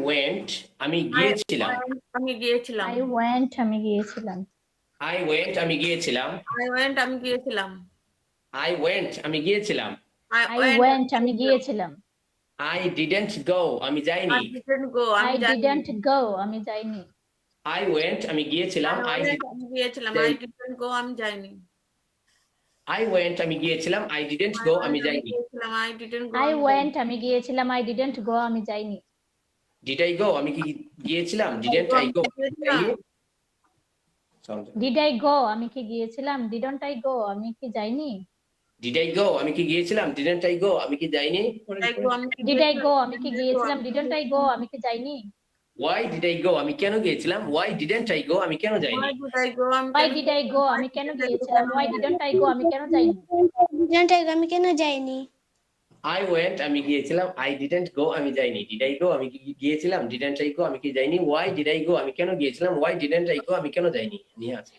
went আমি I গিয়েছিলাম। went আমি গিয়েছিলাম। I went আমি গিয়েছিলাম। I went আমি গিয়েছিলাম। I went আমি গিয়েছিলাম। I went আমি গিয়েছিলাম। I went আমি গিয়েছিলাম। I didn't go আমি I যাইনি। didn't go I আমি যাইনি। didn't go আমি যাইনি। I went আমি গিয়েছিলাম। I I went আমি গিয়েছিলাম। I didn't go আমি যাইনি। went আমি গিয়েছিলাম। I didn't I go went আমি আমি যাইনি। গিয়েছিলাম। I didn't go I আমি went যাইনি। আমি গিয়েছিলাম। I didn't go আমি যাইনি। Did I go আমি কি গিয়েছিলাম? Didn't I আমি go গিয়েছিলাম। Did I go আমি কি গিয়েছিলাম? Didn't I go আমি কি যাইনি? Did I go আমি কি গিয়েছিলাম? Didn't I go আমি কি যাইনি? I go আমি কি Did I গিয়েছিলাম? go আমি কি গিয়েছিলাম? Didn't I go আমি কি যাইনি? Why did I go আমি কেন গিয়েছিলাম? Why didn't I go আমি কেন যাইনি? Why did I go আমি Why কেন did I go আমি কেন গিয়েছিলাম? Why didn't I go আমি কেন যাইনি? Didn't I আমি কেন যাইনি? I went আমি গিয়েছিলাম। I didn't go আমি যাইনি। Did I go আমি কি গিয়েছিলাম? Didn't I go আমি কি যাইনি? Why did I go আমি কেন গিয়েছিলাম? Why didn't I go আমি কেন যাইনি? নিয়ে আছে।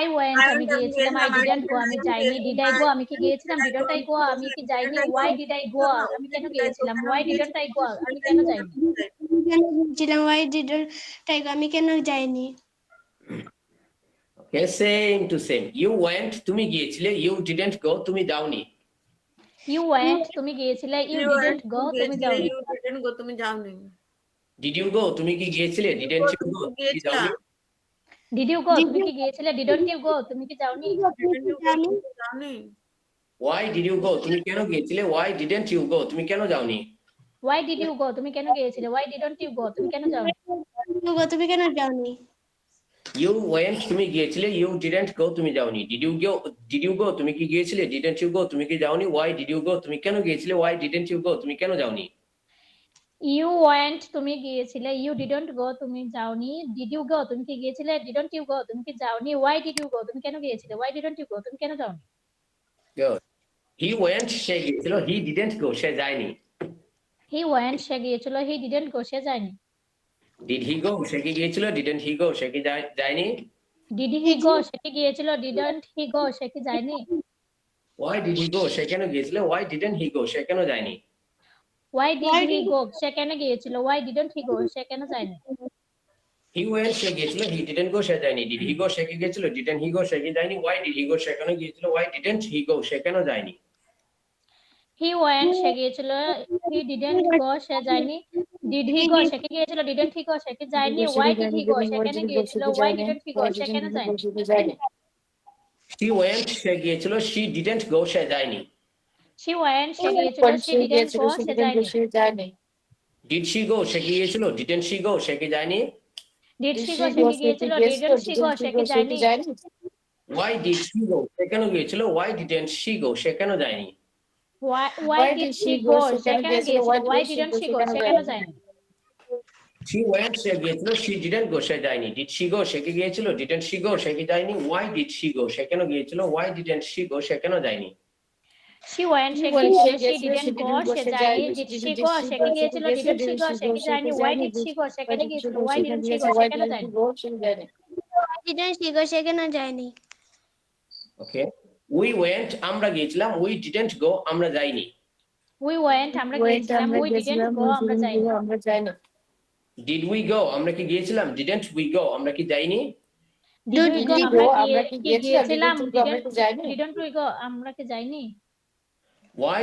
I went আমি গিয়েছিলাম। I didn't go আমি যাইনি। Did I go আমি কি গিয়েছিলাম? Didn't I go আমি কি যাইনি? Why did I go আমি কেন গিয়েছিলাম? Why didn't I go আমি কেন যাইনি? কেন গিয়েছিলাম? Why didn't I আমি কেন যাইনি? Okay, same to same. You went তুমি গিয়েছিলে। You didn't go তুমি যাওনি। You went তুমি গিয়েছিলে। You didn't go তুমি যাওনি। You didn't go তুমি যাওনি। Did you go তুমি কি গিয়েছিলে? Didn't you go তুমি কি যাওনি? Did you go তুমি কি গিয়েছিলে? Didn't you go তুমি কি যাওনি? Didn't you go তুমি যাওনি। Why did you go তুমি কেন গিয়েছিলে? Why didn't you go তুমি কেন যাওনি? Why did you go তুমি কেন গিয়েছিলে? Why didn't you go তুমি কেন যাওনি? তুমি কেন যাওনি? You went তুমি গিয়েছিলে। You didn't go তুমি যাওনি। Did you go তুমি কি গিয়েছিলে? Didn't you go তুমি কি যাওনি? Why did you go তুমি কেন গিয়েছিলে? Why didn't you go তুমি কেন যাওনি? You went তুমি গিয়েছিলে। You didn't go তুমি যাওনি। Did you go তুমি কি গিয়েছিলে? Didn't you go তুমি কি যাওনি? Why did you go তুমি কেন গিয়েছিলে? Why didn't you go তুমি কেন যাওনি? Good. He went সে গিয়েছিল। He didn't go সে যায়নি। He went সে গিয়েছিল। He didn't go সে যায়নি। Did he go সে কি গিয়েছিল? Didn't he go সে কি যায়নি? Did he go সে কি গিয়েছিল? Didn't he go সে কি যায়নি? Why did he go সে কেন গিয়েছিল? Why didn't he go সে কেন যায়নি? Why did he go সে কেন গিয়েছিল? Why didn't he go সে কেন যায়নি? He went সে গিয়েছিল। He didn't go সে যায়নি। Did he go সে কি গিয়েছিল? Didn't he go সে কি যায়নি? Why did he go সে কেন গিয়েছিল? Why didn't he go সে কেন যায়নি? He went সে গিয়েছিল। He didn't go সে যায়নি। Did he go সে কি গিয়েছিল? Didn't he go সে কি যায়নি? Why did he go সে কেন গিয়েছিল? Why didn't he go সে কেন যায়নি? She went সে গিয়েছিল। She didn't go সে যায়নি। She went সে গিয়েছিল। She didn't go সে যায়নি। Did she go সে কি গিয়েছিল? Didn't she go সে কি যায়নি? Did she go সে কি গিয়েছিল? Didn't she go সে কি যায়নি? Why did she go সে কেন গিয়েছিল? Why didn't she go সে কেন যায়নি? Why did she go সে কেন গিয়েছিল? Why didn't she go সে কেন যায়নি? She went সে গিয়েছিল। She didn't go সে যায়নি। Did she go সে কি গিয়েছিল? Didn't she go সে কি যায়নি? Why did she go সে কেন গিয়েছিল? Why didn't she go সে কেন যায়নি? She went সে গিয়েছিল। She didn't go সে যায়নি। Did she go সে কি গিয়েছিল? Didn't she go সে কি যায়নি? Why did she go সে কেন গিয়েছিল? Why didn't she go সে কেন যায়নি? Didn't she go সে কেন যায়নি? Okay. We went আমরা গিয়েছিলাম। We didn't go আমরা যাইনি। We went আমরা গিয়েছিলাম। We didn't go আমরা যাইনি। Did we go আমরা কি গিয়েছিলাম? Didn't we go আমরা কি যাইনি? Did we go আমরা কি গিয়েছিলাম? Didn't we go আমরা কি যাইনি? Why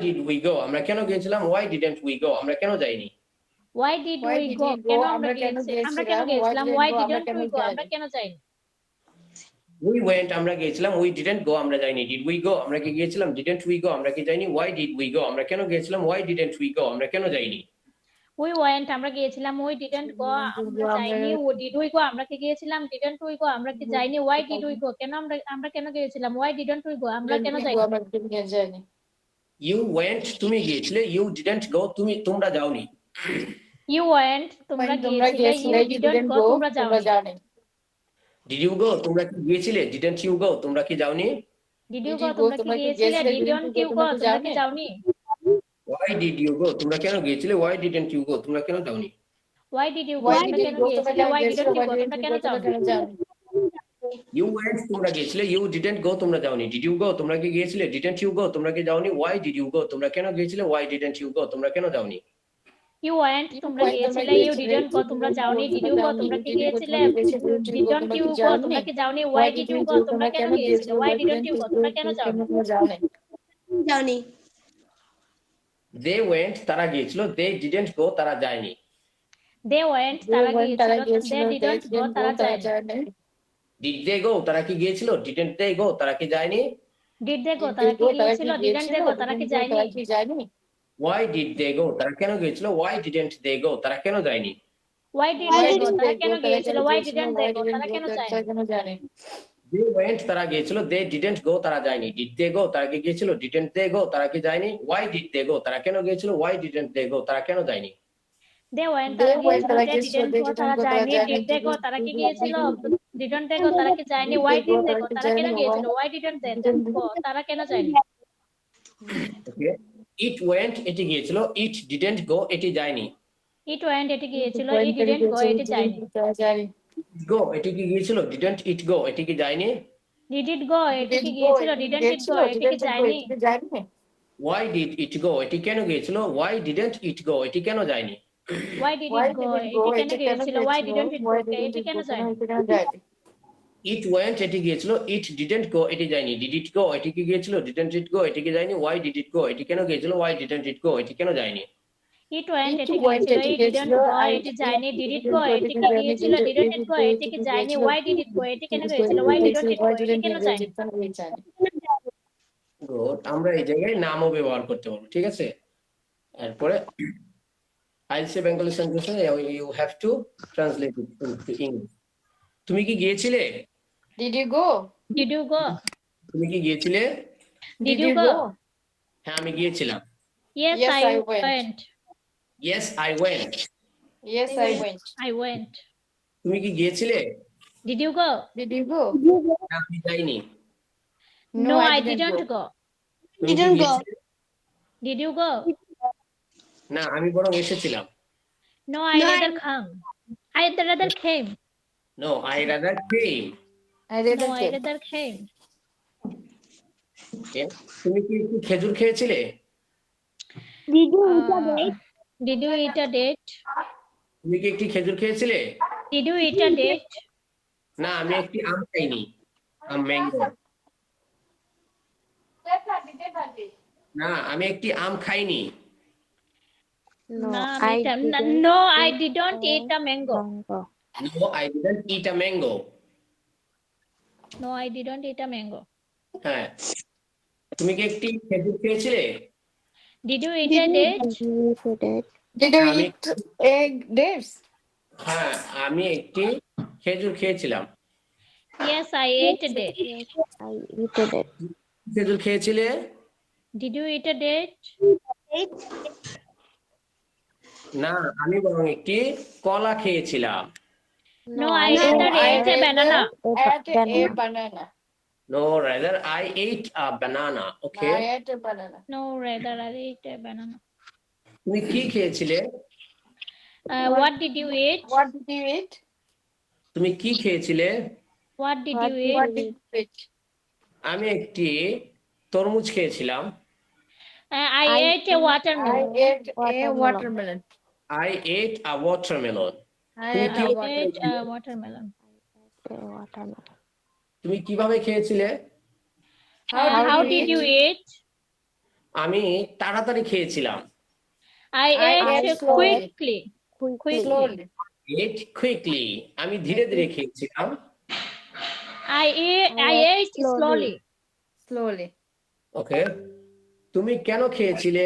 did we go আমরা কেন গিয়েছিলাম? Why didn't we go আমরা কেন যাইনি? Why did we go কেন আমরা গিয়েছিলাম? আমরা কেন গিয়েছিলাম? Why didn't we go আমরা কেন যাইনি? We went আমরা গিয়েছিলাম। We didn't go আমরা যাইনি। Did we go আমরা কি গিয়েছিলাম? Didn't we go আমরা কি যাইনি? Why did we go আমরা কেন গিয়েছিলাম? Why didn't we go আমরা কেন যাইনি? We went আমরা গিয়েছিলাম। We didn't go আমরা যাইনি। Did we go আমরা কি গিয়েছিলাম? Didn't we go আমরা কি যাইনি? Why did we go কেন আমরা কেন গিয়েছিলাম? Why didn't we go আমরা কেন যাইনি? You went তুমি গিয়েছিলে। You didn't go তোমরা যাওনি। You went তোমরা গিয়েছিলে। You didn't go তোমরা যাওনি। Did you go তোমরা কি গিয়েছিলে? Didn't you go তোমরা কি যাওনি? Did you go তোমরা কি গিয়েছিলে? Didn't you go তোমরা কি যাওনি? Why did you go তোমরা কেন গিয়েছিলে? Why didn't you go তোমরা কেন যাওনি? Why did you go তোমরা কেন গিয়েছিলে? Why didn't you go তোমরা কেন যাওনি? You went তোমরা গিয়েছিলে। You didn't go তোমরা যাওনি। Did you go তোমরা কি গিয়েছিলে? Didn't you go তোমরা কি যাওনি? Why did you go তোমরা কেন গিয়েছিলে? Why didn't you go তোমরা কেন যাওনি? You went, তোমরা গিয়েছিলে। You didn't go, তোমরা যাওনি। Did you go, তোমরা কি গিয়েছিলে? Didn't you go, তোমরা কি যাওনি? Why did you go, তোমরা কেন গিয়েছিলে? Why didn't you go, তোমরা কেন যাওনি? জানি They went, তারা গিয়েছিল। They didn't go, তারা যায়নি। They went, তারা গিয়েছিল। They didn't go, তারা যায়নি। Did they go, তারা কি গিয়েছিল? Didn't they go, তারা কি যায়নি? Did they go, তারা কি গিয়েছিল? Didn't they go, তারা কি যায়নি? Why did they go, তারা কেন গিয়েছিল? Why didn't they go, তারা কেন যায়নি? Why did they go, তারা কেন গিয়েছিল? Why didn't they go, তারা কেন যায়নি? They went, তারা গিয়েছিল। They didn't go, তারা যায়নি। Did they go, তারা কি গিয়েছিল? Didn't they go, তারা কি যায়নি? Why did they go, তারা কেন গিয়েছিল? Why didn't they go, তারা কেন যায়নি? They went, তারা গিয়েছিল। They didn't go, তারা যায়নি। Did they go, তারা কি গিয়েছিল? Didn't they go, তারা কি যায়নি? Why did they go, তারা কেন গিয়েছিল? Why didn't they go, তারা কেন যায়নি? Okay. It went, এটি গিয়েছিল। It didn't go, এটি যায়নি। It went, এটি গিয়েছিল। It didn't go, এটি যায়নি। Go, এটি কি গিয়েছিল? Didn't it go, এটি কি যায়নি? Did it go, এটি কি গিয়েছিল? Didn't it go, এটি কি যায়নি? Why did it go, এটি কেন গিয়েছিল? Why didn't it go, এটি কেন যায়নি? Why did it go, এটি কেন গিয়েছিল? Why didn't it go, এটি কেন যায়নি? It went, এটি গিয়েছিল। It didn't go, এটি যায়নি। Did it go, এটি কি গিয়েছিল? Didn't it go, এটি কি যায়নি? Why did it go, এটি কেন গিয়েছিল? Why didn't it go, এটি কেন যায়নি? It went, এটি গিয়েছিল। It didn't go, এটি যায়নি। Did it go, এটি কি গিয়েছিল? Didn't it go, এটি কি যায়নি? Why did it go, এটি কেন গিয়েছিল? Why didn't it go, এটি কেন যায়নি? Good. আমরা এই জায়গায় নামও ব্যবহার করতে পারবো, ঠিক আছে? এরপরে I'll say Bengali sentence, you have to translate it into English. তুমি কি গিয়েছিলে? Did you go? Did you go? তুমি কি গিয়েছিলে? Did you go? হ্যাঁ, আমি গিয়েছিলাম। Yes, Yes, I I went. went. Yes, I went. Yes, I went. I went. তুমি কি গিয়েছিলে? Did you go? Did you go? না, আমি যাইনি। No, I didn't go. তুমি কি Didn't go. গিয়েছিলে? Did you go? না, আমি বরং এসেছিলাম। No, I rather come. I rather came. No, I rather came. I didn't No, I came. rather came. Okay. তুমি কি একটু খেজুর খেয়েছিলে? Did you eat a date? তুমি কি একটি খেজুর খেয়েছিলে? Did you eat a date? না, আমি একটি আম খাইনি। ম্যাঙ্গো। না, আমি একটি আম খাইনি। No, no, I didn't eat a mango. No, I didn't eat a mango. No, I didn't eat a mango. হ্যাঁ, তুমি কি একটি খেজুর খেয়েছিলে? Did you eat a date? Did you আমি- eat egg dates? হ্যাঁ, আমি একটি খেজুর খেয়েছিলাম। Yes, I ate a date. খেজুর খেয়েছিলে? Did you eat a date? না, আমি বরং একটি কলা খেয়েছিলাম। No, I rather ate a banana. Ate a banana. No, rather I ate a banana. Okay. I ate a banana. No, rather I ate a banana. তুমি কি খেয়েছিলে? What did you eat? What did you eat? তুমি কি খেয়েছিলে? What did you What eat? did you eat? আমি একটি তরমুজ খেয়েছিলাম। I ate a I watermelon. ate a watermelon. I ate a watermelon. I তুমি ate কি a I ate watermelon. a watermelon. তুমি কিভাবে খেয়েছিলে? How did you eat? আমি তাড়াতাড়ি খেয়েছিলাম। I ate ate slowly. quickly. Slowly. Ate quickly. আমি ধীরে ধীরে খেয়েছিলাম। I ate slowly. Slowly. ওকে। তুমি কেন খেয়েছিলে?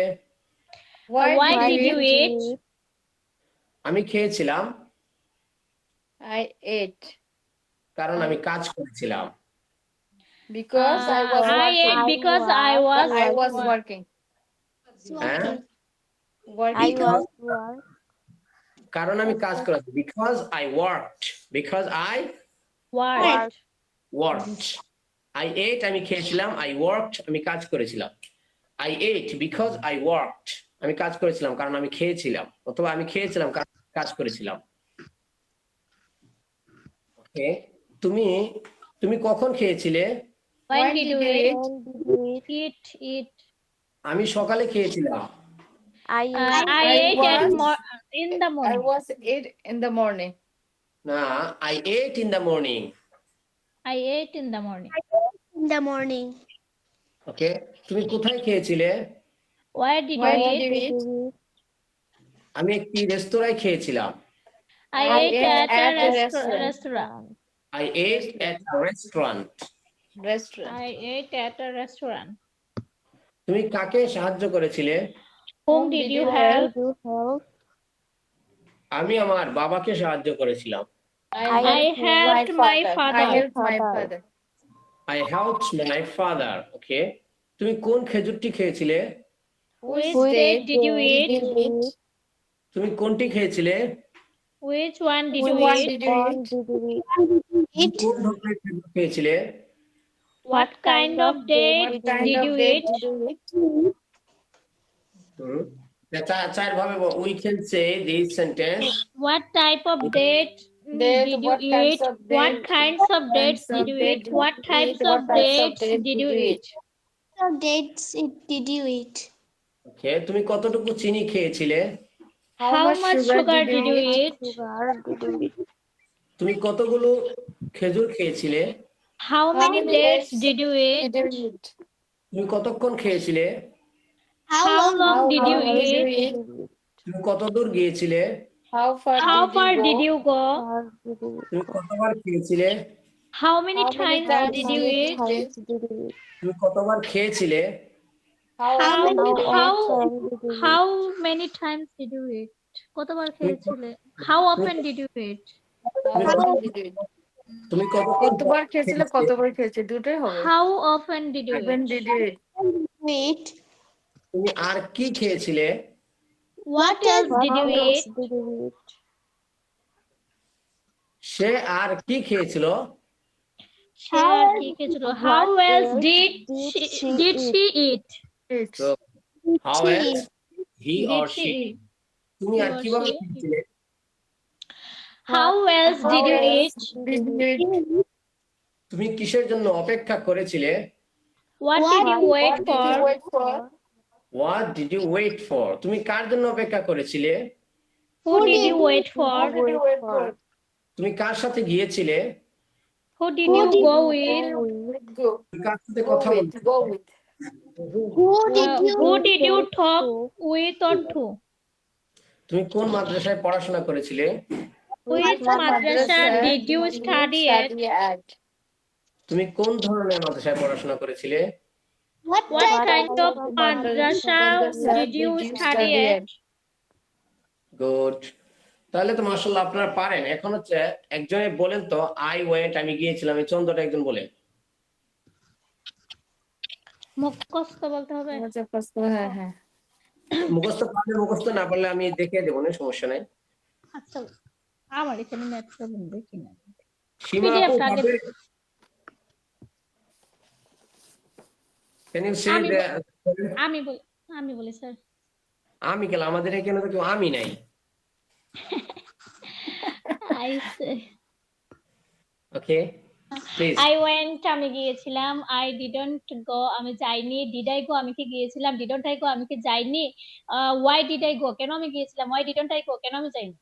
Why did you eat? আমি খেয়েছিলাম I ate কারণ আমি কাজ করেছিলাম। because I was I working. ate because I was working. হ্যাঁ, Working. কারণ আমি কাজ করেছি। Because I worked. Because I worked. worked. I ate, আমি খেয়েছিলাম। I worked, আমি কাজ করেছিলাম। I ate because I worked. আমি কাজ করেছিলাম কারণ আমি খেয়েছিলাম, অথবা আমি খেয়েছিলাম কারণ কাজ করেছিলাম। ওকে, তুমি কখন খেয়েছিলে? When did you eat? Eat. আমি সকালে খেয়েছিলাম। I I ate at was in the I morning. was 8 in the morning. না, I ate in the morning. I ate in the morning. In the morning. ওকে, তুমি কোথায় খেয়েছিলে? Where did Where you did eat? you eat? আমি একটি রেস্তোরাঁয় খেয়েছিলাম। I ate at a restaurant. I ate at a restaurant. Restaurant. I ate at a restaurant. তুমি কাকে সাহায্য করেছিলে? Whom did you help? আমি আমার বাবাকে সাহায্য করেছিলাম। I helped my I father. helped my father. I helped my father. ওকে, তুমি কোন খেজুরটি খেয়েছিলে? Which date did you eat? তুমি কোনটি খেয়েছিলে? Which one did you Which one eat? did you eat? তুমি কোন ধরনের খেজুর খেয়েছিলে? What kind of date What kind did of you date eat? did you eat? চার ভাবে we can say this sentence. What type of date Date, did you what kinds eat? of What date- kinds of dates did you eat? What types of dates did you eat? What dates did you eat? ওকে, তুমি কতটুকু চিনি খেয়েছিলে? How much sugar did you eat? তুমি কতগুলো খেজুর খেয়েছিলে? How many dates did you eat? Did you eat? তুমি কতক্ষণ খেয়েছিলে? How long did you How did you eat? eat? তুমি কতদূর গিয়েছিলে? How far How did far you did go? you go? তুমি কতবার খেয়েছিলে? How many How many times times did you eat? তুমি কতবার খেয়েছিলে? How many times did you eat? কতবার খেয়েছিলে? How often did you eat? How often did you eat? তুমি কতক্ষণ কতবার খেয়েছিলে কতবার খেয়েছে দুটোই হবে How often did you when eat? did you eat? Wait. তুমি আর কি খেয়েছিলে? What else did you eat? সে আর কি খেয়েছিল? সে আর কি খেয়েছিল? How else did she eat? Eat. So, how else he or Did she she? eat? তুমি আর He or কিভাবে she? খেয়েছিলে? How else did you How eat? else did you eat? তুমি কিসের জন্য অপেক্ষা করেছিলে? What did you wait What did you for? wait for? What did you wait for? তুমি কার জন্য অপেক্ষা করেছিলে? Who did you wait for? What did you wait for? তুমি কার সাথে গিয়েছিলে? Who did you go with? Go. তুমি কার সাথে Go কথা with. বলতে? Go with. Who did you talk with or to? তুমি কোন মাদ্রাসায় পড়াশোনা করেছিলে? Which madrasa did you study at? তুমি কোন ধরনের মাদ্রাসায় পড়াশোনা করেছিলে? What What type kind of madrasa did you study at? Good. তাহলে তো মাশাআল্লাহ আপনারা পারেন। এখন হচ্ছে একজনে বলেন তো আই ওয়েন্ট আমি গিয়েছিলাম, এই চন্দ্রটা একজন বলেন। মুখস্থ বলতে হবে। হ্যাঁ হ্যাঁ মুখস্থ পারলে মুখস্থ, না পারলে আমি দেখিয়ে দেবো না, সমস্যা নাই। আচ্ছা, আমার এখানে নেট প্রবলেম দেখি না। সীমা PDF আপু টা আগে- পারবে? Can you say আমি that? আমি বলি স্যার। আমি গেলাম, আমাদের এখানে তো কেউ আমি নাই। I say okay please. I went আমি গিয়েছিলাম। I didn't go আমি যাইনি। Did I go আমি কি গিয়েছিলাম। Didn't I go আমি কি যাইনি। Why did I go কেন আমি গিয়েছিলাম। Why didn't I go কেন আমি যাইনি।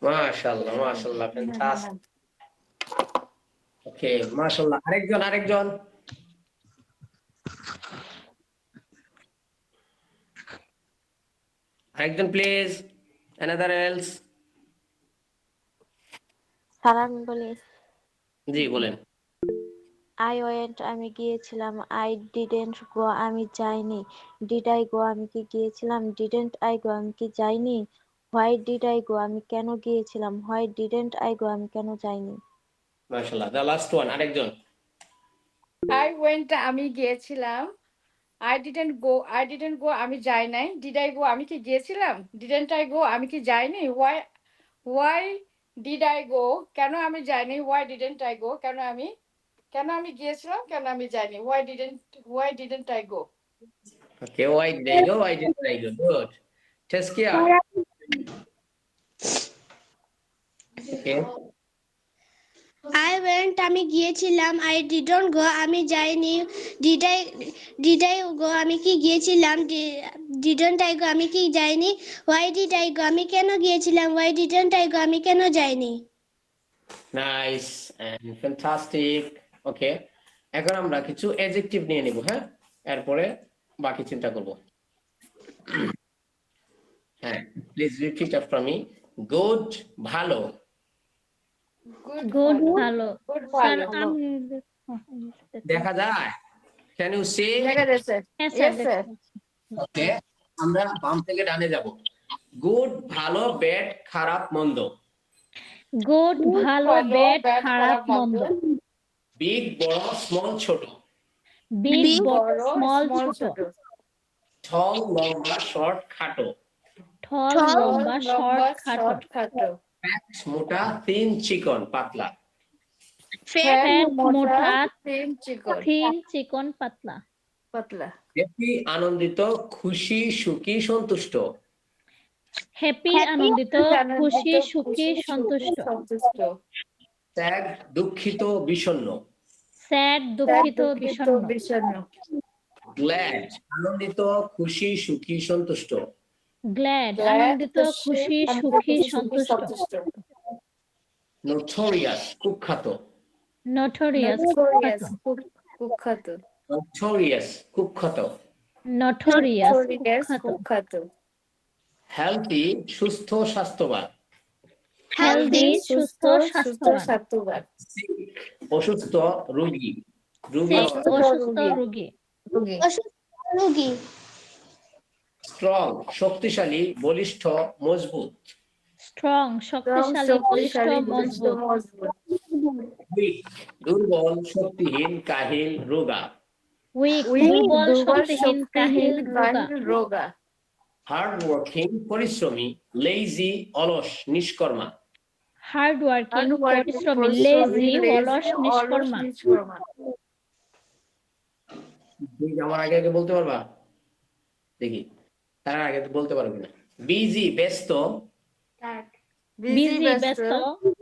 মাশাআল্লাহ মাশাআল্লাহ, ফ্যান্টাস্টিক। ওকে মাশাআল্লাহ। আরেকজন প্লিজ। another else? স্যার আমি বলি জি বলেন। আই ওয়েন্ট আমি গিয়েছিলাম আই ডিডেন্ট গো আমি যাইনি ডিড আই গো আমি কি গিয়েছিলাম ডিডেন্ট আই গো আমি কি যাইনি হোয়াই ডিড আই গো আমি কেন গিয়েছিলাম হোয়াই ডিডেন্ট আই গো আমি কেন যাইনি মাশাআল্লাহ। the last one আরেকজন। I went আমি গিয়েছিলাম I didn't go আমি যাই নাই did I go আমি কি গিয়েছিলাম didn't I go আমি কি যাইনি why did I go কেন আমি যাইনি why didn't I go কেন আমি গিয়েছিলাম কেন আমি যাইনি why didn't I go Okay, why did I go? Why didn't I go? Good. Teskia. Okay. I went আমি গিয়েছিলাম, আই ডিডন্ট গো আমি যাইনি, ডিড আই গো আমি কি গিয়েছিলাম, ডিডন্ট আই গো আমি কি যাইনি, হোয়াই ডিড আই গো আমি কেন গিয়েছিলাম, হোয়াই ডিডন্ট আই গো আমি কেন যাইনি। Nice and fantastic. ওকে, এখন আমরা কিছু অ্যাডজেক্টিভ নিয়ে নিব, হ্যাঁ, এরপরে বাকি চিন্তা করব। হ্যাঁ, please repeat after me. Good ভালো, গুড ভালো। গুড স্যার ভালো। দেখা যায়, ক্যান ইউ সে? দেখা যাচ্ছে। হ্যাঁ Yes, sir. স্যার। ওকে, আমরা বাম থেকে ডানে যাব। গুড ভালো, ব্যাড খারাপ মন্দ। গুড ভালো, ভালো, ব্যাড bad, খারাপ মন্দ। বিগ বড়, স্মল ছোট। বিগ বড়, বড়, স্মল small, ছোট। ছোট। টল লম্বা, শর্ট খাটো। ঠল ঠল, লম্বা, শর্ট খাটো। short, খাটো। ফ্যাট মোটা, থিন চিকন পাতলা। ফ্যাট মোটা, thin, চিকন, থিন চিকন পাতলা। পাতলা। হ্যাপি আনন্দিত, খুশি সুখী সন্তুষ্ট। হ্যাপি আনন্দিত, খুশি সুখী সন্তুষ্ট। সন্তুষ্ট। স্যাড দুঃখিত বিষণ্ণ। স্যাড দুঃখিত বিষণ্ণ। বিষণ্ণ। গ্ল্যাড আনন্দিত, খুশি সুখী সন্তুষ্ট। গ্ল্যাড আনন্দিত, খুশি সুখী সন্তুষ্ট। নোটোরিয়াস কুখ্যাত। নটোরিয়াস Notorious, কুখ্যাত। নোটোরিয়াস কুখ্যাত। নটোরিয়াস Notorious, কুখ্যাত। হেলথি সুস্থ স্বাস্থ্যবান। হেলদি সুস্থ স্বাস্থ্যবান। স্বাস্থ্যবান। অসুস্থ রোগী। সিক অসুস্থ রোগী। রোগী। রোগী। স্ট্রং শক্তিশালী বলিষ্ঠ মজবুত। স্ট্রং শক্তিশালী বলিষ্ঠ মজবুত। উইক দুর্বল শক্তিহীন কাহিল রোগা। উইক দুর্বল শক্তিহীন কাহিল রোগা। রোগা। হার্ড ওয়ার্কিং পরিশ্রমী, লেজি অলস নিষ্কর্মা। হার্ড ওয়ার্কিং পরিশ্রমী, লেজি অলস নিষ্কর্মা। তুমি আমার আগে আগে বলতে পারবা? দেখি তার আগে তো বলতে পারবে না। বিজি ব্যস্ত, বিজি ব্যস্ত,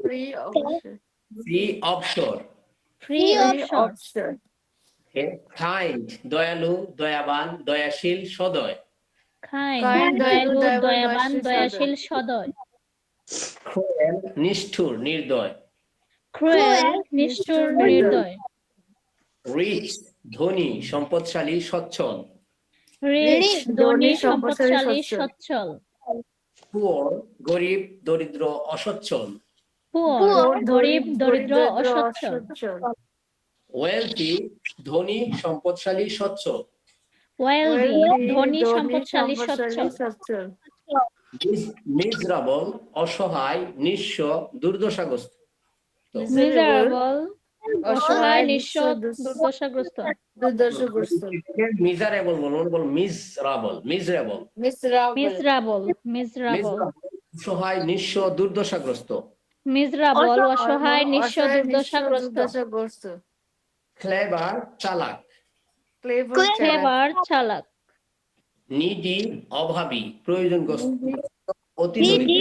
ফ্রি অবসর। ফ্রি অবসর। ফ্রি অবসর। কাইন্ড দয়ালু দয়াবান দয়াশীল সদয়। কাইন্ড দয়ালু দয়াবান দয়াশীল সদয়। ক্রুয়েল নিষ্ঠুর নির্দয়। ক্রুয়েল নিষ্ঠুর নির্দয়। রিচ ধনী সম্পদশালী সচ্ছল। রিচ ধনী সম্পদশালী সচ্ছল। পুয়ার গরিব দরিদ্র অসচ্ছল। পুয়ার গরিব দরিদ্র অসচ্ছল। ওয়েলথি ধনী সম্পদশালী সচ্ছল। ওয়েলদি ধনী সম্পদশালী সচ্ছল। মিজরাবল অসহায় নিঃস্ব দুর্দশাগ্রস্ত। মিজারেবল অসহায় নিঃস্ব দুর্দশাগ্রস্ত। মিজারেবল বল মিজরাবল মিজরাবল মিজরাবল মিজরাবল অসহায় নিঃস্ব দুর্দশাগ্রস্ত। মিজরাবল অসহায় নিঃস্ব দুর্দশাগ্রস্ত। ক্লেভার চালাক। ক্লেভার চালাক। নিডি অভাবী প্রয়োজনগ্রস্ত অতি নিডি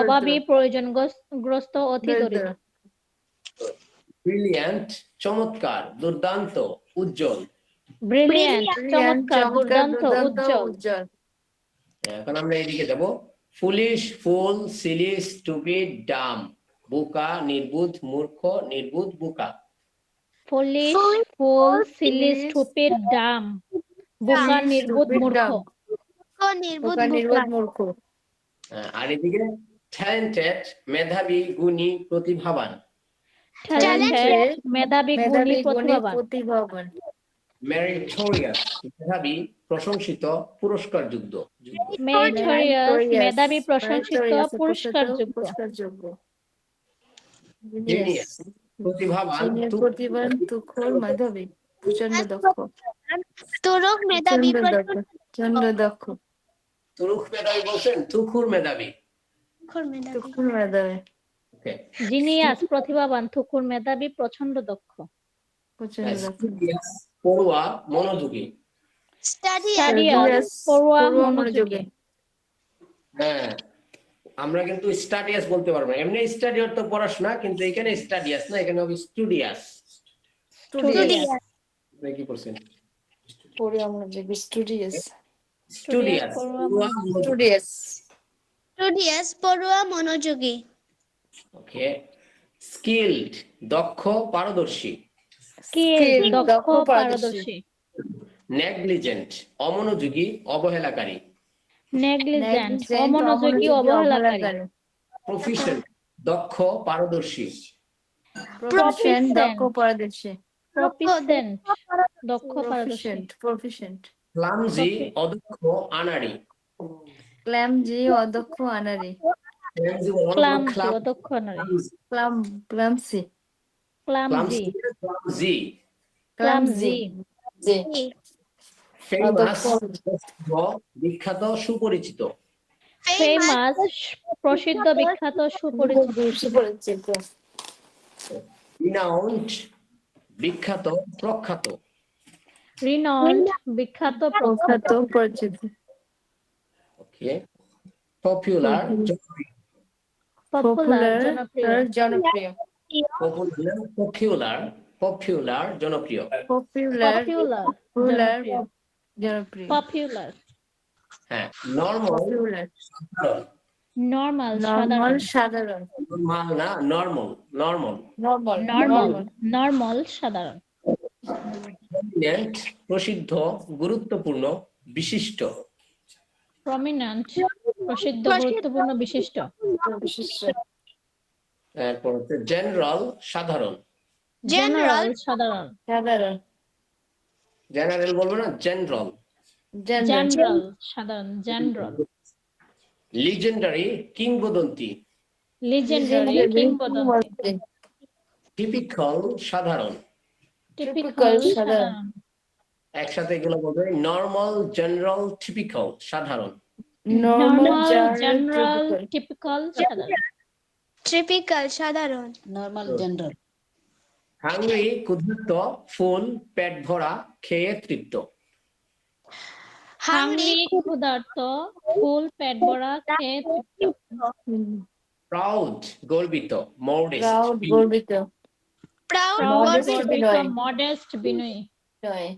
অভাবী প্রয়োজনগ্রস্ত অতি দরিদ্র। ব্রিলিয়ান্ট চমৎকার দুর্দান্ত উজ্জ্বল। ব্রিলিয়ান্ট চমৎকার দুর্দান্ত উজ্জ্বল। এখন আমরা এদিকে যাব। ফুলিশ ফুল সিলি স্টুপিড ডাম। বোকা নির্বুধ মূর্খ নির্বুধ বোকা। ফুলিশ ফুল সিলি স্টুপিড ডাম। বোকা নির্বুধ মূর্খ। মূর্খ। আর এদিকে ট্যালেন্টেড মেধাবী গুণী প্রতিভাবান। ট্যালেন্টেড মেধাবী গুণী প্রতিভাবান। মেরিটোরিয়াস মেধাবী প্রশংসিত পুরস্কারযোগ্য। মেরিটোরিয়াস মেধাবী প্রশংসিত পুরস্কারযোগ্য। জিনিয়াস প্রতিভাবান প্রতিভাবান তুখোর মেধাবী প্রচন্ড দক্ষ। তুরুক মেধাবী প্রচন্ড দক্ষ। তুরুক মেধাবী বলছেন তুখুর মেধাবী। তুখোর মেধাবী। ওকে জিনিয়াস প্রতিভাবান তুখুর মেধাবী প্রচন্ড দক্ষ। প্রচন্ড দক্ষ। পড়ুয়া মনোযোগী। স্টাডিয়াস পড়ুয়া মনোযোগী। হ্যাঁ আমরা কিন্তু স্টাডিয়াস বলতে পারবো না। এমনি স্টাডি অর্থ পড়াশোনা, কিন্তু এখানে স্টাডিয়াস না, এখানে হবে স্টুডিয়াস। Studious. আপনি কি করছেন? পড়ি আমরা যে স্টুডিয়াস স্টুডিয়াস। Studious Studious. পড়ুয়া মনোযোগী। ওকে। স্কিলড, দক্ষ পারদর্শী। স্কিল, দক্ষ দক্ষ, পারদর্শী। নেগলিজেন্ট, অমনোযোগী অবহেলাকারী। নেগলিজেন্ট, Negligent, অমনোযোগী অবহেলাকারী। প্রফিশিয়েন্ট, দক্ষ পারদর্শী। প্রফিশিয়েন্ট, দক্ষ পারদর্শী প্রফিসেন্ট, দক্ষ পারদর্শী। প্রফিশিয়েন্ট ক্লামজি, অদক্ষ আনাড়ি। ক্ল্যামজি, অদক্ষ আনারি ক্লামজি, ক্লামজি, অদক্ষ নারী। ক্লামসি ক্লামজি, ক্লামজি। ক্লামজি। ফেমাস, বিখ্যাত সুপরিচিত। ফেমাস, প্রসিদ্ধ বিখ্যাত সুপরিচিত। রিনাউন্ড, বিখ্যাত প্রখ্যাত। রিনাউন্ড, বিখ্যাত প্রখ্যাত। পরিচিত ওকে। পপুলার, পপুলার, জনপ্রিয়। জনপ্রিয় পপুলার জনপ্রিয়। পপুলার পপুলার, জনপ্রিয় পপুলার। হ্যাঁ। নরমাল, পপুলার সাধারণ। নরমাল, নরমাল সাধারণ। সাধারণ নরমাল না, নরমাল। নরমাল, সাধারণ। প্রমিনেন্ট, প্রসিদ্ধ গুরুত্বপূর্ণ বিশিষ্ট। প্রমিনেন্ট, প্রসিদ্ধ গুরুত্বপূর্ণ বিশিষ্ট। বিশিষ্ট এরপর হচ্ছে জেনারেল, সাধারণ। জেনারেল, সাধারণ। সাধারণ জেনারেল বলবো না, জেনারেল। জেনারেল, সাধারণ। জেনারেল। লিজেন্ডারি, কিংবদন্তি। লিজেন্ডারি, কিংবদন্তি। টিপিক্যাল, সাধারণ। টিপিক্যাল, সাধারণ। একসাথে এগুলো বলবে, নরমাল, জেনারেল, টিপিক্যাল, সাধারণ। নরমাল, জেনারেল, টিপিক্যাল, সাধারণ। Typical. সাধারণ। হাংরি, ক্ষুধার্ত, ফুল, পেট ভরা, খেয়ে তৃপ্ত। হাংরি, ক্ষুধার্ত, ফুল, পেট ভরা, খেয়ে তৃপ্ত। প্রাউড, গর্বিত, মডেস্ট, প্রাউড গর্বিত Proud. Modest, Modest, গর্বিত, বিনয়ী। মডেস্ট, বিনয়ী। নয়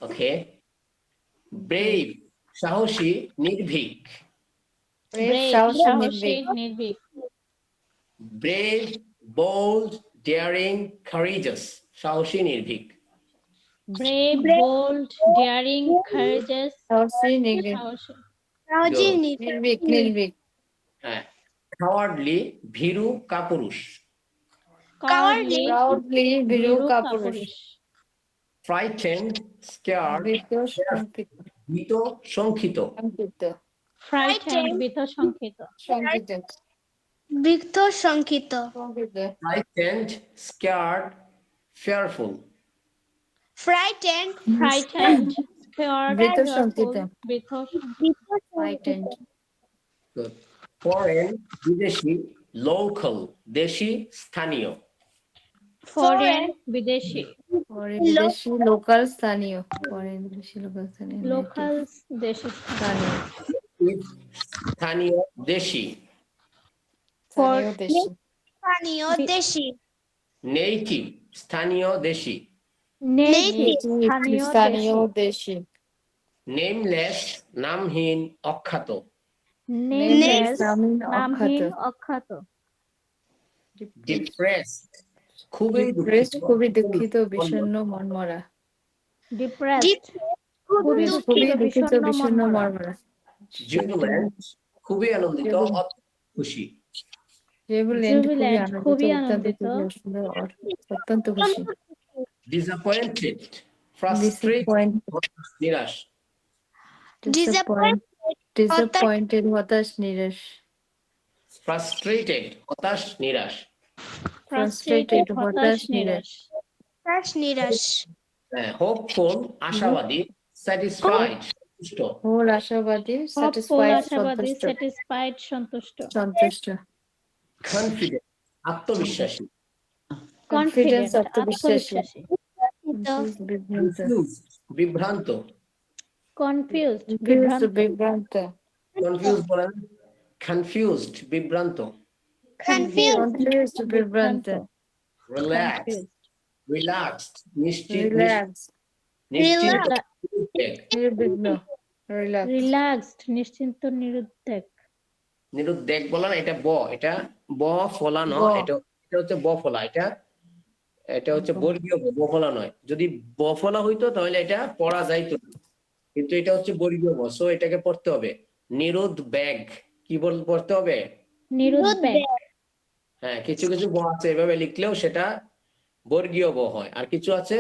ওকে। ব্রেভ, সাহসী, নির্ভীক। ব্রেভ, সাহসী, সাহসী, নির্ভীক। নির্ভীক। ব্রেভ, বোল্ড, ডেয়ারিং, কারেজাস, সাহসী, নির্ভীক। ব্রেভ, বোল্ড, ডেয়ারিং, কারেজাস, সাহসী, নির্ভীক। সাহসী। Saoji. নির্ভীক হ্যাঁ। কাওয়ার্ডলি, ভীরু, কাপুরুষ। কাওয়ার্ডলি, প্রাউডলি ভীরু ভীরু, কাপুরুষ কাপুরুষ। ফ্রাইটেন্ড, স্কেয়ার্ড, ভীত শঙ্কিত ভীত, শঙ্কিত। ফ্রাইটেন্ড, ভীত, শঙ্কিত। শঙ্কিত বিক্ত শঙ্কিত। Frightened, scared, fearful. Frightened. Frightened, scared, ভীত, শঙ্কিত। ভীত, ফ্রাইটেন্ড ফরেন, বিদেশি, লোকাল, দেশি, স্থানীয়। ফরেন, বিদেশি। বিদেশি লোকাল স্থানীয় ফরেন বিদেশি লোকাল স্থানীয় লোকাল, দেশি। স্থানীয় স্থানীয়, দেশি। স্থানীয় দেশি স্থানীয় দেশি। নেটিভ, স্থানীয়, দেশি। নেটিভ, স্থানীয়, স্থানীয় দেশি। দেশি নেমলেস, নামহীন, অখ্যাত। নেমলেস, নামহীন, নামহীন, অখ্যাত। অখ্যাত। ডিপ্রেসড, খুবই ডিপ্রেসড দুঃখিত, খুবই দুঃখিত বিষণ্ণ মনমরা ডিপ্রেসড, খুবই খুবই দুঃখিত, দুঃখিত বিষণ্ণ, বিষণ্ণ মনমরা। মনমরা জুবিল্যান্ট, খুবই আনন্দিত, অত্যন্ত খুশি। জুবিল্যান্ট জুবিল্যান্ট, খুবই খুবই আনন্দিত আনন্দিত। অত্যন্ত খুশি ডিসঅ্যাপয়েন্টেড, ফ্রাস্ট্রেটেড, নিরাশ। ডিসঅ্যাপয়েন্টেড হতাশ নিরাশ ফ্রাস্ট্রেটেড, হতাশ, নিরাশ। ফ্রাস্ট্রেটেড, হতাশ, নিরাশ। নিরাশ। হোপফুল, আশাবাদী, স্যাটিসফাইড, সন্তুষ্ট। Whole আশাবাদী, Hopeful satisfied, আশাবাদী, সন্তুষ্ট, satisfied সন্তুষ্ট। সন্তুষ্ট। কনফিডেন্ট আত্মবিশ্বাসী। Confidence, Confident আত্মবিশ্বাসী। আত্মবিশ্বাসী। Confused, বিভ্রান্ত। কনফিউজড বিভ্রান্ত। Confused Confused, বিভ্রান্ত। বিভ্রান্ত। কনফিউজ বলেন, কনফিউজড বিভ্রান্ত। Confused. Confused, বিভ্রান্ত। রিল্যাক্স Confused রিল্যাক্সড নিশ্চিত Relaxed, নিশ্চিত Rela- নির্বিঘ্ন। Relaxed, relaxed নিশ্চিন্ত নিরুদ্বেগ। নিরুদ্বেগ বলেন, এটা এটা ব ফলানো, ব। এটা এটা হচ্ছে ব ফলা, এটা এটা হচ্ছে বর্গীয় ব ফলা নয়। যদি ব ফলা হইতো তাহলে এটা পড়া যাইতো না। কিন্তু এটা হচ্ছে বর্গীয় ব, সো এটাকে পড়তে হবে নিরুদ্বেগ। কি পড়তে হবে? নিরুদ্বেগ। হ্যাঁ, কিছু কিছু ব আছে এভাবে লিখলেও সেটা বর্গীয় ব হয়, আর কিছু আছে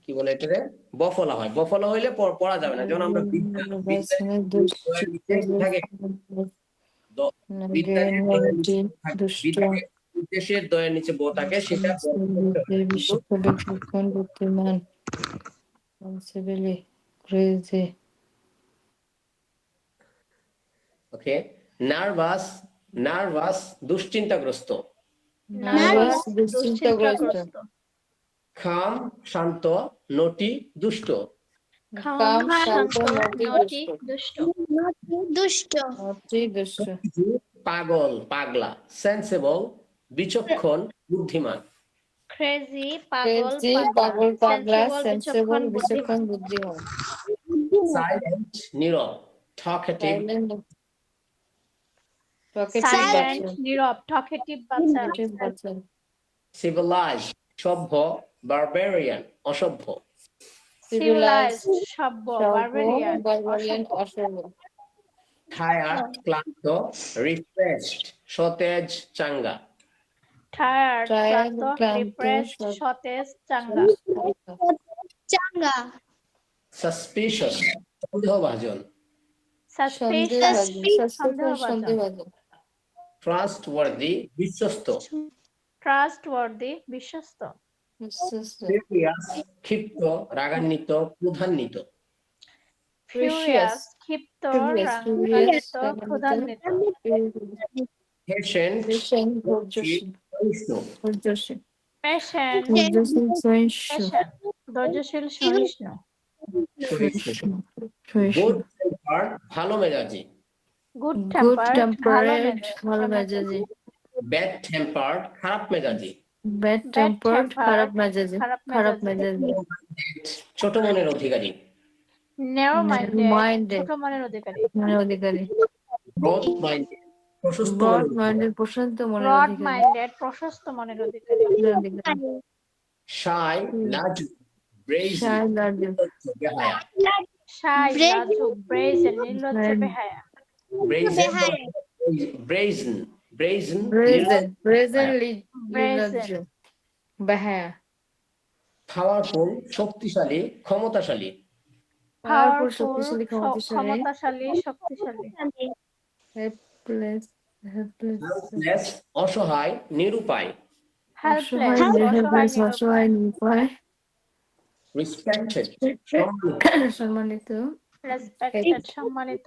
কি বলে এটারে বফলা হয়। বফলা হইলে পড়া যাবে না। যেমন আমরা বিদ্বেষের দয়ের নিচে ব থাকে, সেটা বিশ্ববিদ্যালয় বুদ্ধিমান, crazy, ওকে। নার্ভাস নার্ভাস দুশ্চিন্তাগ্রস্ত। nervous, দুশ্চিন্তাগ্রস্ত, খাম শান্ত, নটি দুষ্ট। কাম, শান্ত, নটি, দুষ্ট। দুষ্ট। নটি, দুষ্ট। পাগল পাগলা, সেন্সেবল বিচক্ষণ বুদ্ধিমান। ক্রেজি পাগল Crazy, পাগল, পাগলা, সেন্সিবল sensible, বিচক্ষণ, বুদ্ধিমান। সাইলেন্ট নীরব, টকেটিভ Silent, talkative, সাইলেন্ট বাচ্চা, নীরব টকেটিভ বাচ্চা। talkative, বাচ্চা। সিভিলাইজ সভ্য, বারবেরিয়ান অসভ্য। সিভিলাইজড সভ্য, বারবেরিয়ান barbarian, অসভ্য। টায়ার্ড ক্লান্ত, রিফ্রেশড সতেজ চাঙ্গা। টায়ার্ড Tired, ক্লান্ত, ক্লান্ত, রিফ্রেশড সতেজ চাঙ্গা। চাঙ্গা। সাসপিশিয়াস সন্দেহভাজন। সাসপিশিয়াস সন্দেহভাজন। ট্রাস্টওয়ার্দি বিশ্বস্ত। ট্রাস্টওয়ার্দি বিশ্বস্ত। ফিউরিয়াস ক্ষিপ্ত, রাগান্বিত, ক্রোধান্বিত। ফিউরিয়াস ক্ষিপ্ত, রাগান্বিত, ক্রোধান্বিত। পেশেন্ট ধৈর্যশীল, পেশেন্ট ধৈর্যশীল, সহিষ্ণু। গুড টেম্পার ভালো মেজাজি। গুড গুড টেম্পার্ড টেম্পারেড, ভালো মেজাজি। ব্যাড টেম্পার খারাপ মেজাজি। ব্যাড টেম্পার্ড, খারাপ মেজাজি, খারাপ মেজাজি। ছোট মনের অধিকারী। নেরো মাইন্ডেড Minded, ছোট মনের অধিকারী। মনের অধিকারী। ব্রড মাইন্ডেড প্রশস্ত ব্রড মনের মাইন্ডেড, প্রশান্ত মনের ব্রড অধিকারী। মাইন্ডেড প্রশস্ত মনের অধিকারী। শাই লাজুক ব্রেইজি Shy, larger, বেহায়া। শাই লাজুক ব্রেজেন নির্লজ্জ বেহায়া। ব্রেজেন ব্রেজেন brazenly, নির্লজ্জ, বেহায়া। পাওয়ারফুল শক্তিশালী ক্ষমতাশালী। পাওয়ারফুল, শক্তিশালী, ক্ষমতাশালী। ক্ষমতাশালী শক্তিশালী। হেল্পলেস, হেল্পলেস অসহায় নিরুপায়। হেল্পলেস অসহায়, নিরুপায়। রেসপেক্টেড সম্মানিত। রেসপেক্টেড সম্মানিত।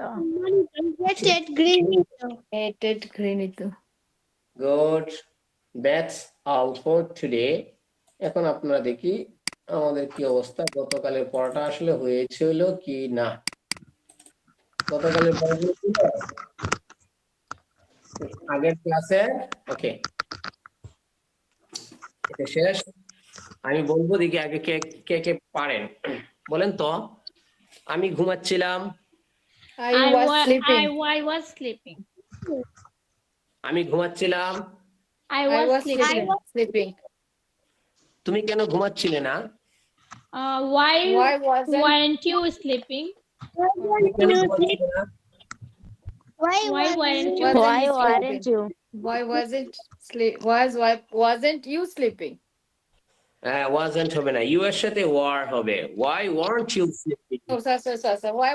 Hated, ঘৃণিত। Good, that's all for today. এখন আপনারা দেখি আমাদের কি অবস্থা। গতকালের পড়াটা আসলে হয়েছিল কি না। গতকালের পড়াগুলো ছিল আগের ক্লাসে। ওকে, এটা শেষ। আমি বলবো দেখি আগে কে কে কে পারেন বলেন তো। আমি ঘুমাচ্ছিলাম। I was sleeping. I was sleeping. আমি ঘুমাচ্ছিলাম। I I was was sleeping. sleeping. তুমি কেন ঘুমাচ্ছিলে না? Why Why wasn't weren't you sleeping? তুমি কেন ঘুমাচ্ছিলে না? Why weren't you? Why weren't you? Why wasn't you sleeping? wasn't হবে না, ইউ এর সাথে ওয়ার হবে। why weren't you sleeping? Oh, so. Why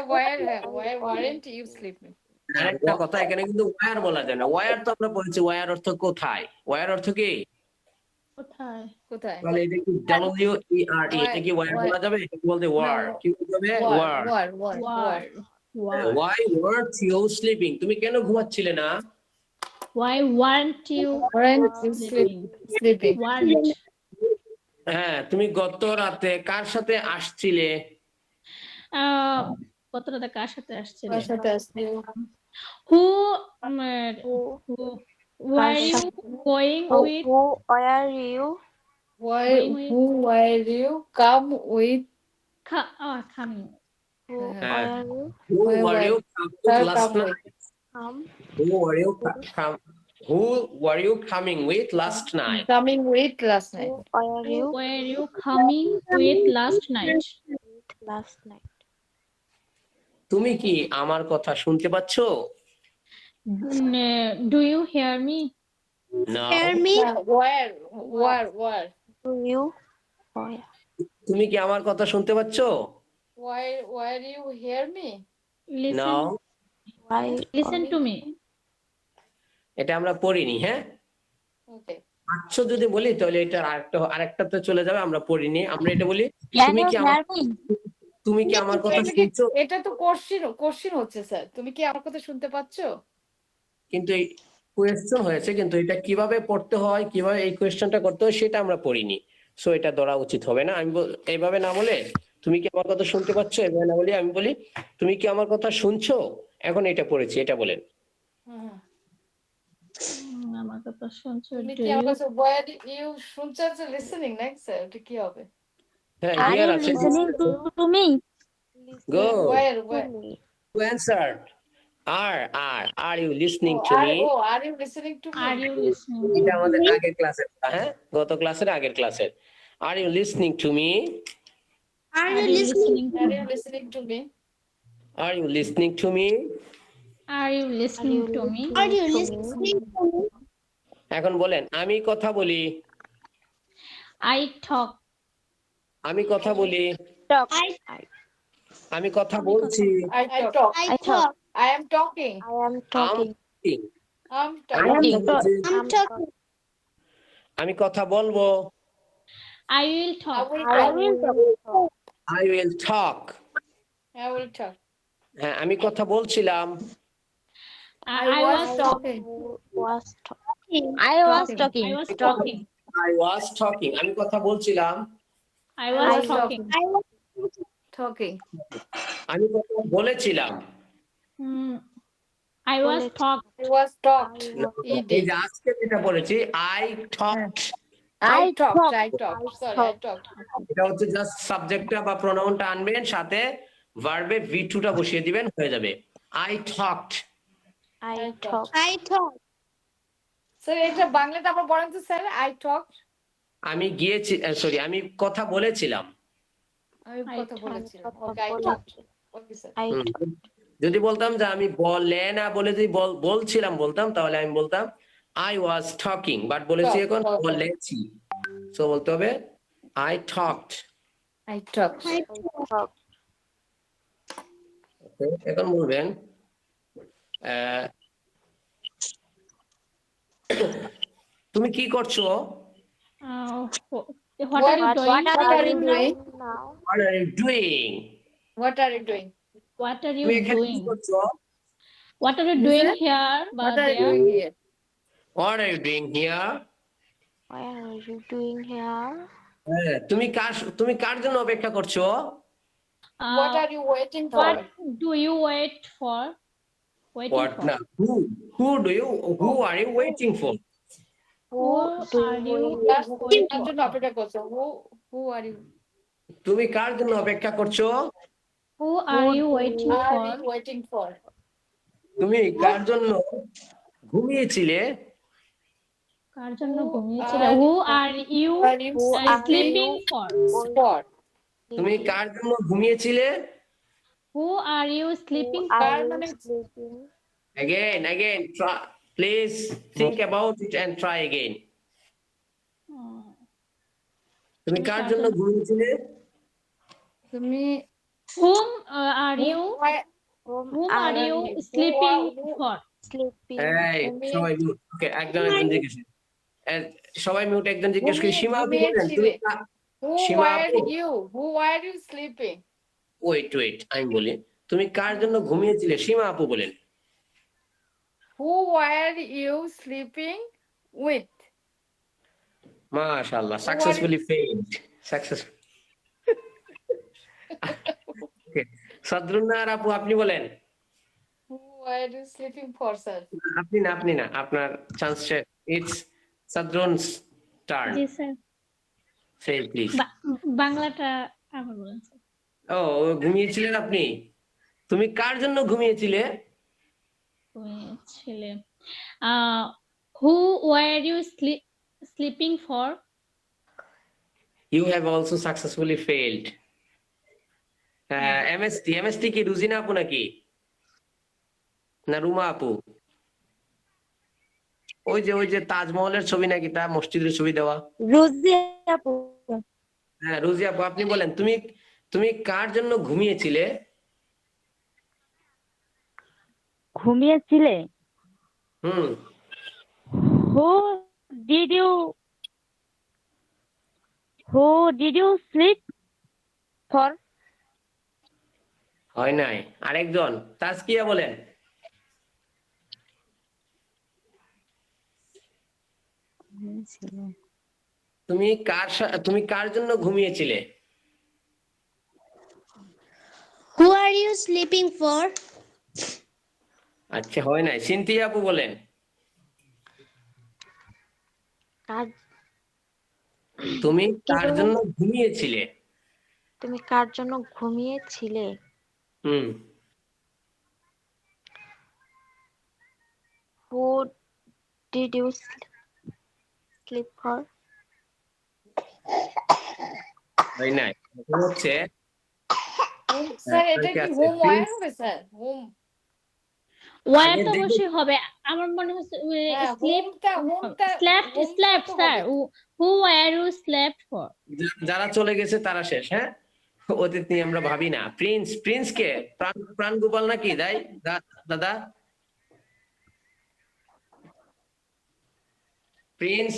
weren't you sleeping? আরেকটা কথা, এখানে কিন্তু ওয়ার বলা যায় না। ওয়ার তো আমরা বলছি ওয়ার অর্থ কোথায়। ওয়ার অর্থ কি? কোথায়? কোথায়? তাহলে এটা কি WERE, এটা কি ওয়ার বলা যাবে? এটা কি বলতে ওয়ার, কি বলতে হবে? War. War. War. Why weren't you sleeping? তুমি কেন ঘুমাচ্ছিলে না? Why weren't you Weren't you sleeping? sleeping? Weren't. হ্যাঁ, তুমি গত রাতে কার সাথে আসছিলে? কত রাতে কার সাথে আসছিলে? কার সাথে আসলে? Who Who were you going with? who are you? Going with- Who were you? Come with. Coming. Who হ্যাঁ। are you? Who were you last Come night? with. Come Who were you coming with last night? Coming with last night. Who are Who you were you coming with last night? with last night? তুমি কি আমার কথা শুনতে পাচ্ছো? Do you hear me? No. Hear me? Where? Do you? Oh yeah. তুমি কি আমার কথা শুনতে পাচ্ছো? Where you hear me? Listen. No. Why? Listen to me. এটা আমরা পড়িনি, হ্যাঁ? Okay. আচ্ছা যদি বলি তাহলে এটা আরেকটাতে চলে যাবে, আমরা পড়িনি। আমরা এটা বলি তুমি কি আমার কথা শুনছো? এটা তো কোশ্চেন হচ্ছে স্যার। তুমি কি আমার কথা শুনতে পাচ্ছো? কিন্তু এই কোয়েশ্চেন হয়েছে, কিন্তু এটা কিভাবে পড়তে হয়, কিভাবে এই কোয়েশ্চেনটা করতে হয় সেটা আমরা পড়িনি। সো এটা ধরা উচিত হবে না। আমি এইভাবে না বলে তুমি কি আমার কথা শুনতে পাচ্ছ, এভাবে না বলি আমি বলি তুমি কি আমার কথা শুনছো। এখন এটা পড়েছি, এটা বলেন। আমার কথা শুনছো? তুমি Do কি আমার you? কথা where you শুনছো লিসেনিং না স্যার? এটা কি হবে? হ্যাঁ, Are হিয়ার you আছে। listening to me? Go. Where? Who answered? Are you listening to me? Are you listening to me? Are you listening? এটা আমাদের আগের ক্লাসের, হ্যাঁ, গত ক্লাসের আগের ক্লাসের। Are you listening to me? Are Are you you listening? listening? Are you listening to me? Are you listening to me? Are you listening to me? Are you listening to me? এখন বলেন আমি কথা বলি। I talk. আমি কথা বলি। Talk. আমি কথা বলছি। I talk. I talk. I am talking. I am talking. I'm আমি talking. কথা বলছি। I'm talking. আমি কথা বলবো। I will I talk. will I talk. will talk. I will talk. I will talk. হ্যাঁ, আমি কথা বলছিলাম। I was talking. Was talking. I was talking. I was talking. আমি কথা বলছিলাম। I was talking. I was Talking. আমি কথা বলেছিলাম। I was talked. I was talked. এই যে আজকে যেটা বলেছি I talked, I talked. Sorry, I talked. এটা হচ্ছে জাস্ট সাবজেক্টটা বা প্রোনাউনটা আনবেন, সাথে ভার্বে V2 টা বসিয়ে দিবেন, হয়ে যাবে I talked. I talk. I talk. Sir এটা বাংলাটা আবার বলেন তো স্যার। I talked. আমি গিয়েছি, সরি, আমি কথা বলেছিলাম। আমি I কথা talked. বলেছিলাম। Okay, I talked. Okay, sir. I hmm. talk. যদি বলতাম যে আমি বলে না বলে যদি বলছিলাম বলতাম, তাহলে আমি বলতাম I was talking, বাট বলেছি এখন Talk. বলেছি। সো বলতে হবে I talked. I talked. I Talk. Okay, এখন বলবেন তুমি কি করছো? What are you doing? What are you doing? now? What are you doing? What are you doing? What are you তুমি এখানে কি doing? করছো? What are you doing here? What But are you there? doing here? What are you doing here? Why are you doing here? হ্যাঁ, তুমি কার জন্য অপেক্ষা করছো? What are you waiting for? What do you wait for? Waiting What for. না, who are you waiting for? Who are you Last waiting তার for? জন্য অপেক্ষা করছো। Who are you? তুমি কার জন্য অপেক্ষা করছো? Who are you waiting Are for? you waiting for? তুমি কার জন্য ঘুমিয়েছিলে? কার জন্য Who ঘুমিয়েছিলে? are- Who are you Are you sleeping for? for? তুমি কার জন্য ঘুমিয়েছিলে? Who are you sleeping Who for? are you Permanent. sleeping? Again, try, please think about it and try again. তুমি কার জন্য ঘুমিয়েছিলে? তুমি Whom are you? Whom Whom are you sleeping for? sleeping? এই তুমি- সবাই ওকে, একজন জিজ্ঞেস। সবাই মিউট, একজন জিজ্ঞেস করি, সীমা আপু বলেন তুমি ঘুমিয়েছিলে। Who সীমা were আপু, you? Who were you sleeping? Wait আমি বলি, তুমি কার জন্য ঘুমিয়েছিলে? সীমা আপু বলেন। Who were you sleeping with? মাশাআল্লাহ, Who were successfully failed, successful. Okay, সদরুন্নার আপু আপনি বলেন। who were you sleeping for, sir? আপনি না, আপনার চান্স শেষ। It's Sadrun's turn, ji sir, say please. বাংলাটা আবার বলেন স্যার। ও, ঘুমিয়েছিলেন আপনি? তুমি কার জন্য ঘুমিয়েছিলে? ছেলে, who were you sleeping for? You have also successfully failed. MST কি রুজিনা আপু নাকি না রুমা আপু? ওই যে তাজমহলের ছবি নাকি, তা মসজিদের ছবি দেওয়া। রোজি আপু। হ্যাঁ রুজি আপু আপনি বলেন, তুমি কার জন্য ঘুমিয়েছিলে? ঘুমিয়েছিলে? হুম, Who did you sleep for? হয় নাই। আরেকজন তাজকিয়া বলেন। তুমি কার জন্য ঘুমিয়েছিলে? Who are you sleeping for? আচ্ছা হয় নাই। সিনথিয়া আপু বলেন। কার তুমি কার জন্য ঘুমিয়েছিলে? তুমি কার জন্য ঘুমিয়েছিলে? হুম, Who did you sleep for? হয় নাই। এখন হচ্ছে স্যার এটা ঠিক কি আছে, হোম ওয়ার please। হবে স্যার? হোম, ওয়ার আগে তো দেখুন। অবশ্যই হবে, আমার মনে হচ্ছে হ্যাঁ স্লিপ, হোমটা স্ল্যাপ্ট তো স্যার, হবে। হু আর ইউ স্ল্যাপ্ট ফর? যারা চলে গেছে তারা শেষ। হ্যাঁ, অতীত নিয়ে আমরা ভাবি না। প্রিন্স কে? প্রাণ গোপাল নাকি দাদা? প্রিন্স,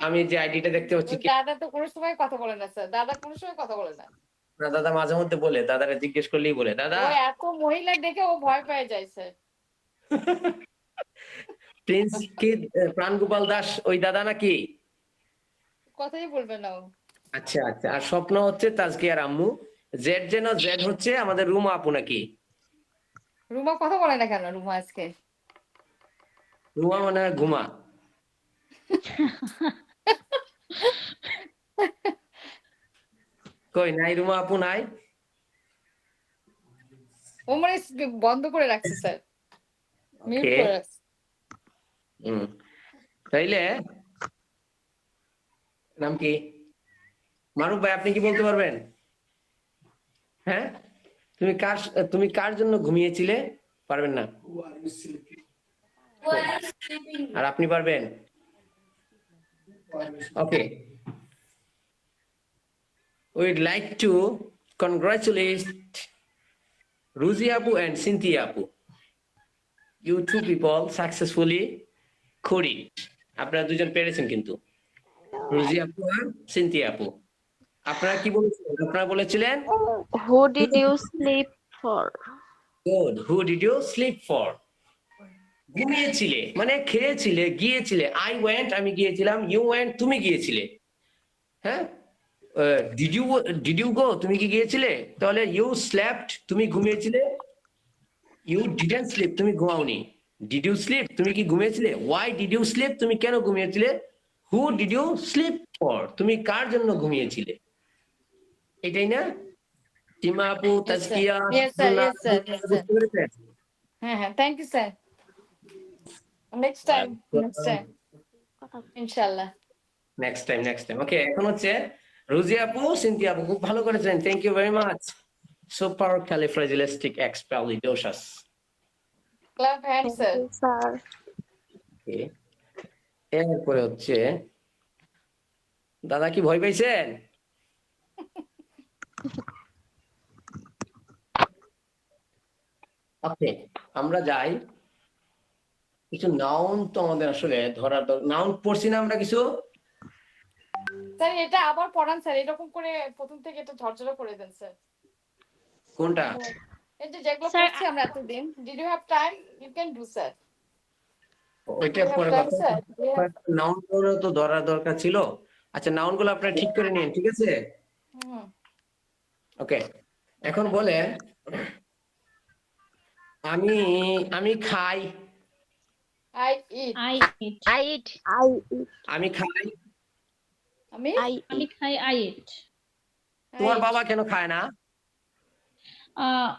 আমি যে আইডিটা দেখতে পাচ্ছি ওই দাদা তো কোনো সময় কথা বলে না স্যার, দাদা কোনো সময় কথা বলে না। না, দাদা মাঝে মধ্যে বলে, দাদারা জিজ্ঞেস করলেই বলে দাদা। ও এত মহিলা দেখে ও ভয় পেয়ে যায় স্যার। প্রিন্স কি প্রাণ গোপাল দাস ওই দাদা নাকি? কথাই বলবে না ও। আচ্ছা, আর স্বপ্ন হচ্ছে তাজকিয়ার আম্মু। জেড হচ্ছে আমাদের রুমা আপু নাকি? রুমা কথা বলে না কেন? রুমা আজকে রুমা মানে ঘুমা। কই নাই, রুমা আপু নাই। ও মানে বন্ধ করে রাখছে স্যার, মিউট ওকে, করে রাখছে। তাইলে নাম কি? মারুফ ভাই আপনি কি বলতে পারবেন? হ্যাঁ, তুমি কার জন্য ঘুমিয়েছিলে? পারবেন না? আর আপনি পারবেন? ওকে, we'd like to congratulate Ruzi Apu and Cynthia Apu. You two people successfully could it. আপনারা দুজন পেরেছেন কিন্তু, রুজি আপু আর সিনথিয়া আপু। আপনারা কি বলেছিলেন? আপনারা বলেছিলেন Who did you sleep for? good. Who did you sleep for? ঘুমিয়েছিলে মানে খেয়েছিলে, গিয়েছিলে। I went, আমি গিয়েছিলাম। You went, তুমি গিয়েছিলে। হ্যাঁ, did you go, তুমি কি গিয়েছিলে? তাহলে you slept, তুমি ঘুমিয়েছিলে। You didn't sleep, তুমি ঘুমাওনি। Did you sleep, তুমি কি ঘুমিয়েছিলে? Why did you sleep, তুমি কেন ঘুমিয়েছিলে? Who did you sleep for, তুমি কার জন্য ঘুমিয়েছিলে? এটাই না? সীমা আপু, তাজকিয়া, Yes, sir. Yes, sir. Yes, sir. বুঝতে পেরেছেন? হ্যাঁ thank you sir. Next time ইনশাআল্লাহ। Next time. ওকে, এখন হচ্ছে রুজি আপু, সিনথিয়া আপু খুব ভালো করেছেন। Thank you very much. Supercalifragilisticexpialidocious. Clap hand sir. Sir. Okay, এরপরে হচ্ছে দাদা কি ভয় পাইছেন? ওকে, আমরা যাই কিছু নাউন তো আমাদের আসলে ধরার নাউন পড়ছি না আমরা কিছু। স্যার এটা আবার পড়ান স্যার, এরকম করে প্রথম থেকে এটা ঝরঝরা করে দেন স্যার। কোনটা? এই যে যেগুলো স্যার, পড়ছি আমরা এতদিন, did you have time? You can do sir. ওইটা পরে কথা। নাউন গুলো তো ধরার দরকার ছিল। আচ্ছা, নাউন গুলো আপনারা ঠিক করে নিন, ঠিক আছে? ওকে, এখন বলেন আমি আমি খাই। I eat. I eat. I eat. I eat. আমি খাই। আমি I আমি eat. খাই, I eat. তোমার বাবা কেন খায় না? Uh,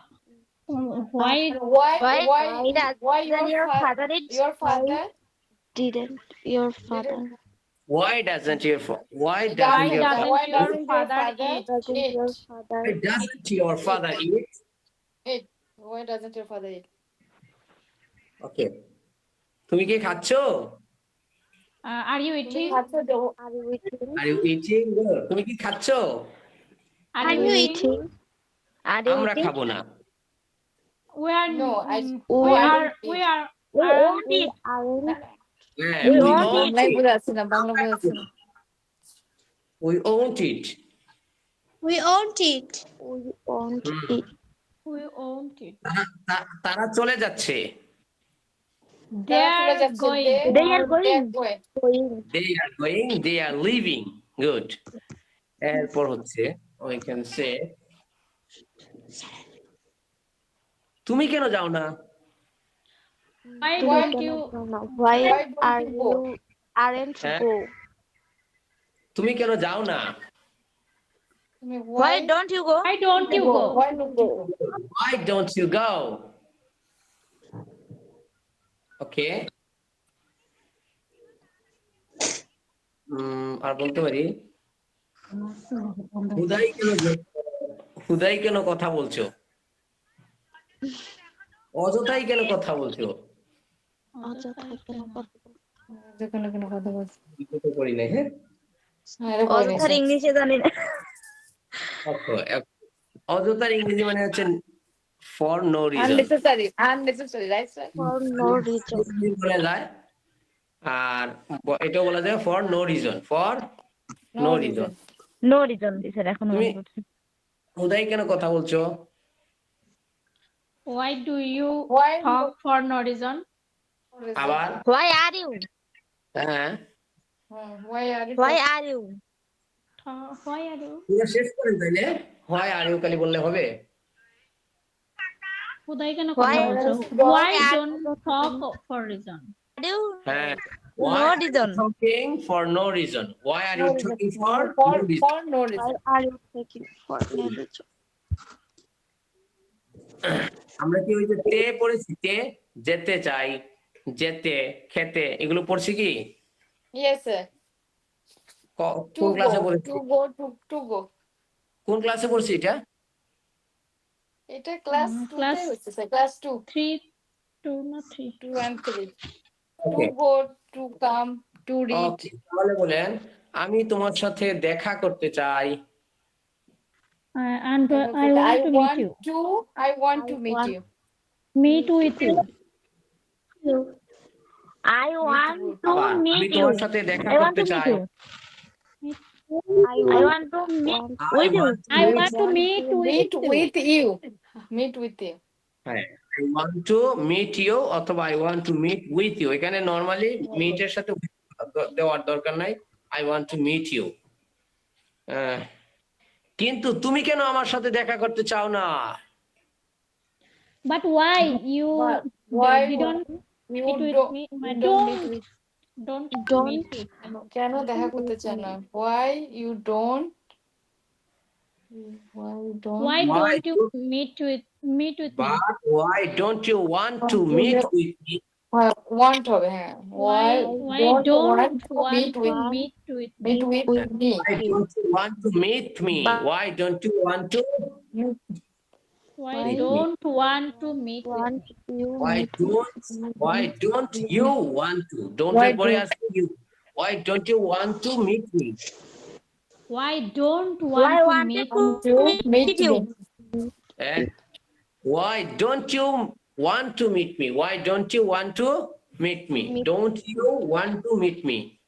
why why Why? why Does why your father eat? your father Didn't your father? Why doesn't your why doesn't your doesn't why your doesn't father eat? Doesn't eat? your father? why doesn't your father eat? Eat. Why doesn't your father eat? ওকে, তুমি কি খাচ্ছো? Are you তুমি eating? খাচ্ছ তো? Are you eating? Are you eating? তুমি কি খাচ্ছো? Are Are you you eating? eating? Are you আমরা eating? খাবো না। We are No, I we don't we eat. are We are won't eat. Aren't হ্যাঁ, We we won't won't বাংলায় eat. বোঝাচ্ছে না, বাংলা বোঝাচ্ছে না। We won't eat. We won't eat. we won't hmm. eat? we won't eat. তারা চলে যাচ্ছে। They তারা চলে are যাচ্ছে, going. They are going. going. Going. They are going, they are leaving. Good. এরপর হচ্ছে we can say তুমি কেন যাও না? Why Why don't you? Why Why don't are you go? you aren't হ্যাঁ? go? তুমি কেন যাও না? তুমি Why don't you go? Why don't you go? Why don't you go? Why don't you go? Okay. আর বলতে পারি হুদাই কেন কথা বলছো? অযথাই কেন কথা বলছো? অযথাই কেন কথা বলছো? যেখানে কোনো কথা বলছি। কিছু করি নাই, হ্যাঁ? হ্যাঁ, এটা করে অযথার নিয়েছি। ইংলিশে জানি না। অযথার ইংরেজি মানে হচ্ছে for no reason. Unnecessary, right sir? For no reason. বলা যায়, আর এটাও বলা যায় for no reason, for no reason. No reason দিছেন, এখন তুমি মনে করছি। হুদাই কেন কথা বলছো? Why do you Why talk for no reason? আবার Why are you? হ্যাঁ, Why are you? Why are you? Why are you? পুরো শেষ করেন তাইলে হয় আর ইউ খালি বললে হবে। হুদাই কেন Why কথা বলছো? Why are don't talk for reason? Are you? হ্যাঁ, No why are you reason. talking for no reason? Why are you talking for no For reason? no Why reason. are you taking for no reason? আমরা কি ওই যে তে পড়েছি, তে যেতে চাই, যেতে, খেতে, এগুলো পড়ছি কি? Yes sir. To কোন ক্লাসে go, পড়েছি? to go. কোন ক্লাসে পড়ছি এটা? এটা ক্লাস 2 class তে হচ্ছে স্যার, ক্লাস 2, 3, 2 না 3. 2 and 3. To okay, go, to come, to read. ওকে, তাহলে বলেন আমি তোমার সাথে দেখা করতে চাই। And I want to meet you. I want to meet you. Meet with you. I want to আবার আমি meet you. তোমার সাথে দেখা I want করতে to meet চাই। you. I want to meet with you. I want to meet Meet with you. with you. Meet with you. হ্যাঁ, I want to meet you অথবা I want to meet with you। এখানে normally meet এর সাথে দেওয়ার দরকার নাই, I want to meet you। কিন্তু তুমি কেন আমার সাথে দেখা করতে চাও না? But why you Why didn't you meet with don't me? don't meet with Don't Don't. meet with me. কেন দেখা করতে চান না? Why you don't Why Why don't you meet with me? But why don't you want to meet with me? want হবে হ্যাঁ Why don't want to meet with meet with me? meet with me? Why don't you want to meet me? Why don't you want to? Why Meet me. don't want to meet with Want me? you Why meet don't you want to? Don't Why let don't- ask you. Why don't you want to meet me? Why don't Why want to want meet to To meet you? me. Eh? Why don't you want to meet me? Why don't you want to Meet me. Meet Don't you want to meet me?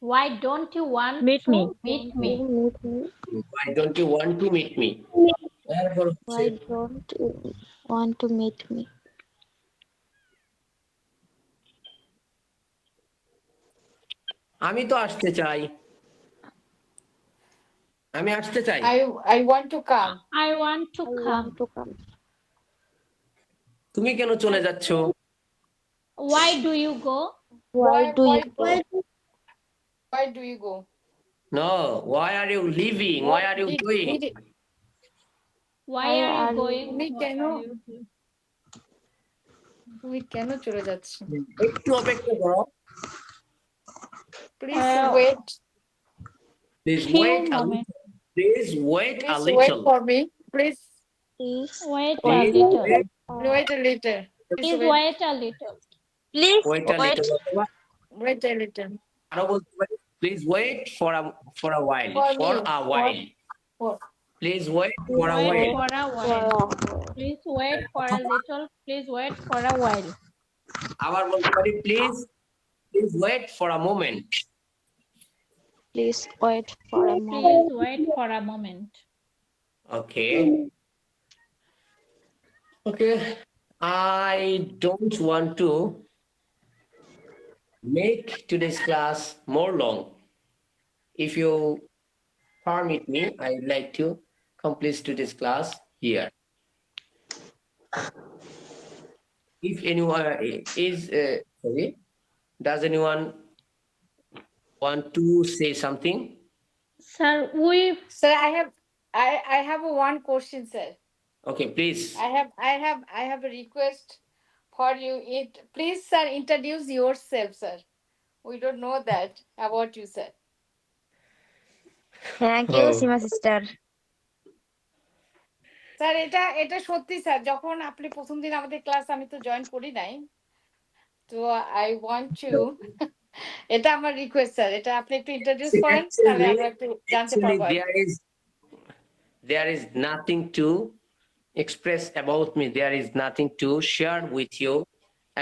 Why don't you want Meet to me. meet me? meet me? Why don't you want to meet me? এরপর হচ্ছে, Why don't you want to meet me? আমি তো আসতে চাই। আমি আসতে চাই। I want to come. I want to I come. want to come. তুমি কেন চলে যাচ্ছ? Why do you go? Why do you Why do you go? No, why are you leaving? Why are you Did- going? did- Why Why are you are you going? তুমি What কেন are you doing? তুমি কেন চলে যাচ্ছ? একটু অপেক্ষা করো। Please wait. Please Few wait a moments. little. Please wait a Please wait little. for me. Please please Wait a Please little. wait, wait a little. Please wait a little. please wait a little. Wait a little. আরো বলতে পারি, please wait for a while. For For me. a while. For Please wait for a Wait while. for a while. Please wait for a little. Please wait for a while. আবার বলতে পারি, please wait for a moment. please wait for a moment. Please wait for a moment. Okay. Okay. I don't want to make today's class more long. If you permit me, I'd like to complete today's class here. If anyone sorry, does anyone want to say something? Sir, we Sir, I have one question, sir. Okay, please. I have a request for you. Please, sir, introduce yourself, sir. We don't know that about you, sir. Thank you, Oh. Sima sister. Sir এটা সত্যি sir, যখন আপনি প্রথম দিন আমাদের class আমি তো join করি নাই, তো আই ওয়ান্ট টু এটা আমার রিকোয়েস্ট স্যার, এটা আপনি একটু ইন্ট্রোডিউস করেন, তাহলে আমরা একটু জানতে Actually, পারবো। there is nothing to express about me. There is nothing to share with you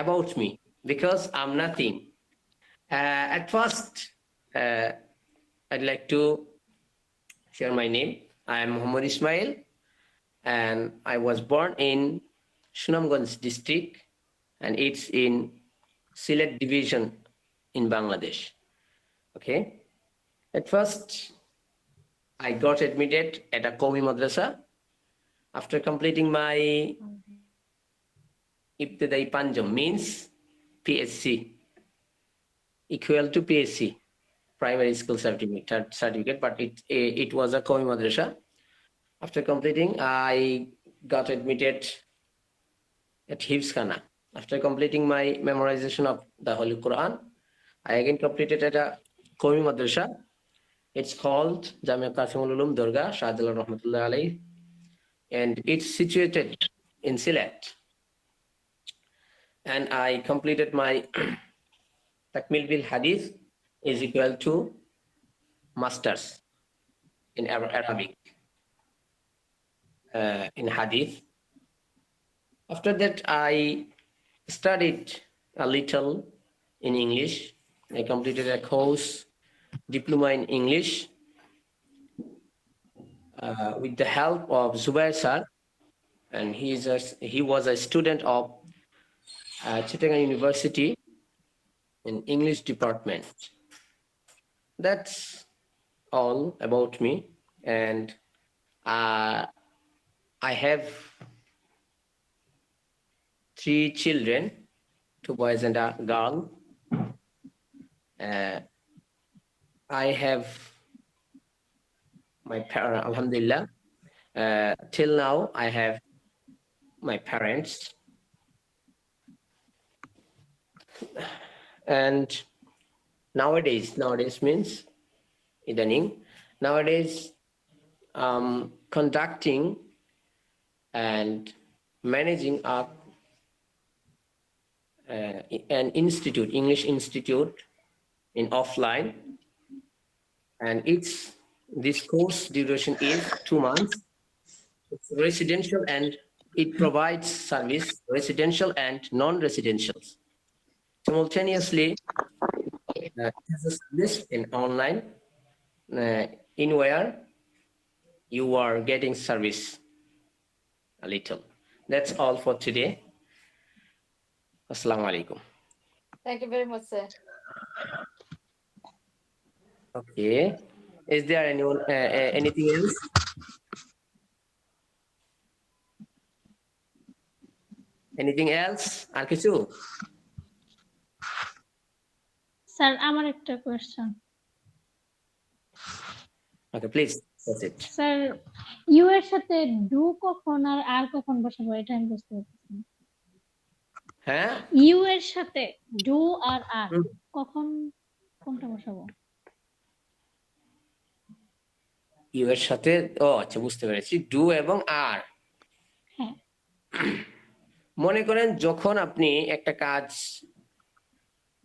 about me because I'm nothing. At first, I'd like to share my name. I am Muhammad Ismail, and I was born in Sunamganj district, and it's in Sylhet division in Bangladesh. Okay. At first, I got admitted at a Qawmi Madrasa. After completing my Ibtidai Panjam, means PSC, equal to PSC, primary school certificate, but it was a Qawmi Madrasa. After completing, I got admitted at Hifzkhana. After completing my memorization of the Holy Quran, I again completed at a Qawmi Madrasa. It's called Jamia Qasimul Ulum Durga Shahjalal Rahmatullah Alayh, and it's situated in Sylhet. And I completed my Takmil bil Hadith is equal to Masters in Arabic, in Hadith. After that, I studied a little in English. I completed a course, diploma in English, with the help of Zubair sir, and he was a student of Chittagong University in English department. That's all about me, and I have 3 children, 2 boys and a girl. I have my parents, alhamdulillah. Till now, I have my parents. And nowadays means idaning. Nowadays, conducting and managing an institute, English institute in offline, and this course duration is 2 months. It's residential and it provides service, residential and non-residential simultaneously as a service in online in where you are getting service a little. That's all for today. Assalamu alaikum. Thank you very much, sir. Okay, is there anyone anything else? Anything else? আর কিছু? Sir আমার একটা question. Okay, please proceed. Sir you এর সাথে do কখন আর কখন বসাবো এটা আমি বুঝতে পারছি না। হ্যাঁ, ইউ এর সাথে ডু আর হুম। কখন কোনটা বসাবো? ইউ এর সাথে আচ্ছা বুঝতে পেরেছি, ডু এবং আর। হ্যাঁ। মনে করেন যখন আপনি একটা কাজ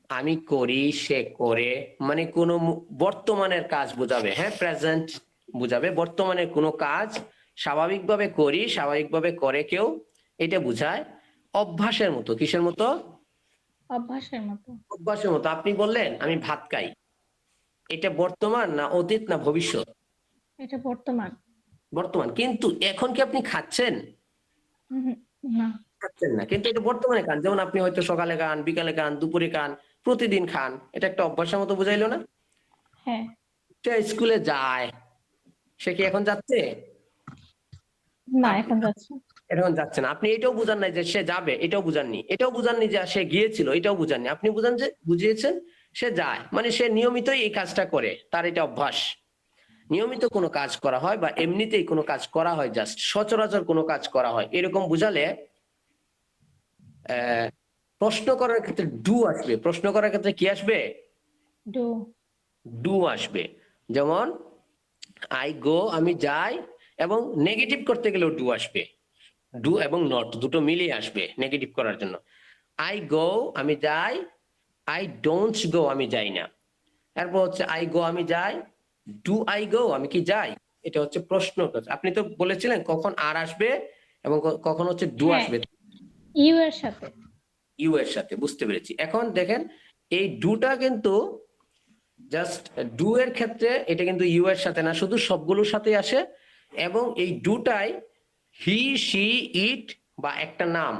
আমি করি, সে করে, মানে কোনো বর্তমানের কাজ বোঝাবে, হ্যাঁ প্রেজেন্ট বোঝাবে, বর্তমানের কোনো কাজ স্বাভাবিকভাবে করি, স্বাভাবিকভাবে করে কেউ, এটা বোঝায়। অভ্যাসের মতো, কিসের মতো? অভ্যাসের মতো। অভ্যাসের মতো। আপনি বললেন আমি ভাত খাই, এটা বর্তমান না অতীত না ভবিষ্যৎ? এটা বর্তমান। বর্তমান। কিন্তু এখন কি আপনি খাচ্ছেন? না, খাচ্ছেন না, কিন্তু এটা বর্তমানে খান। যেমন আপনি হয়তো সকালে খান, বিকালে খান, দুপুরে খান, প্রতিদিন খান, এটা একটা অভ্যাসের মতো বুঝাইলো না? হ্যাঁ। সে স্কুলে যায়, সে কি এখন যাচ্ছে? না, এখন যাচ্ছে। এখন যাচ্ছে না। আপনি এটাও বুঝান নাই যে সে যাবে, এটাও বুঝাননি। এটাও বুঝাননি যে সে গিয়েছিল, এটাও বুঝাননি। আপনি বুঝান যে বুঝিয়েছেন সে যায়, মানে সে নিয়মিতই এই কাজটা করে, তার এটা অভ্যাস। নিয়মিত কোনো কাজ করা হয় বা এমনিতেই কোনো কাজ করা হয়, জাস্ট সচরাচর কোনো কাজ করা হয়, এরকম বুঝালে প্রশ্ন করার ক্ষেত্রে ডু আসবে। প্রশ্ন করার ক্ষেত্রে কি আসবে? ডু। ডু আসবে। যেমন আই গো, আমি যাই, এবং নেগেটিভ করতে গেলেও ডু আসবে। ডু এবং নট দুটো মিলিয়ে আসবে নেগেটিভ করার জন্য। আই গো, আমি যাই, আই ডোন্ট গো, আমি যাই না। এরপর হচ্ছে আই গো, আমি যাই, ডু আই গো, আমি কি যাই? এটা হচ্ছে প্রশ্ন। আপনি তো বলেছিলেন কখন আর আসবে এবং কখন হচ্ছে ডু হ্যাঁ। আসবে। ইউ এর সাথে। ইউ এর সাথে, বুঝতে পেরেছি। এখন দেখেন এই ডুটা কিন্তু জাস্ট ডু এর ক্ষেত্রে এটা কিন্তু ইউ এর সাথে না, শুধু সবগুলোর সাথে আসে। এবং এই ডুটাই হি, শি, ইট বা একটা নাম,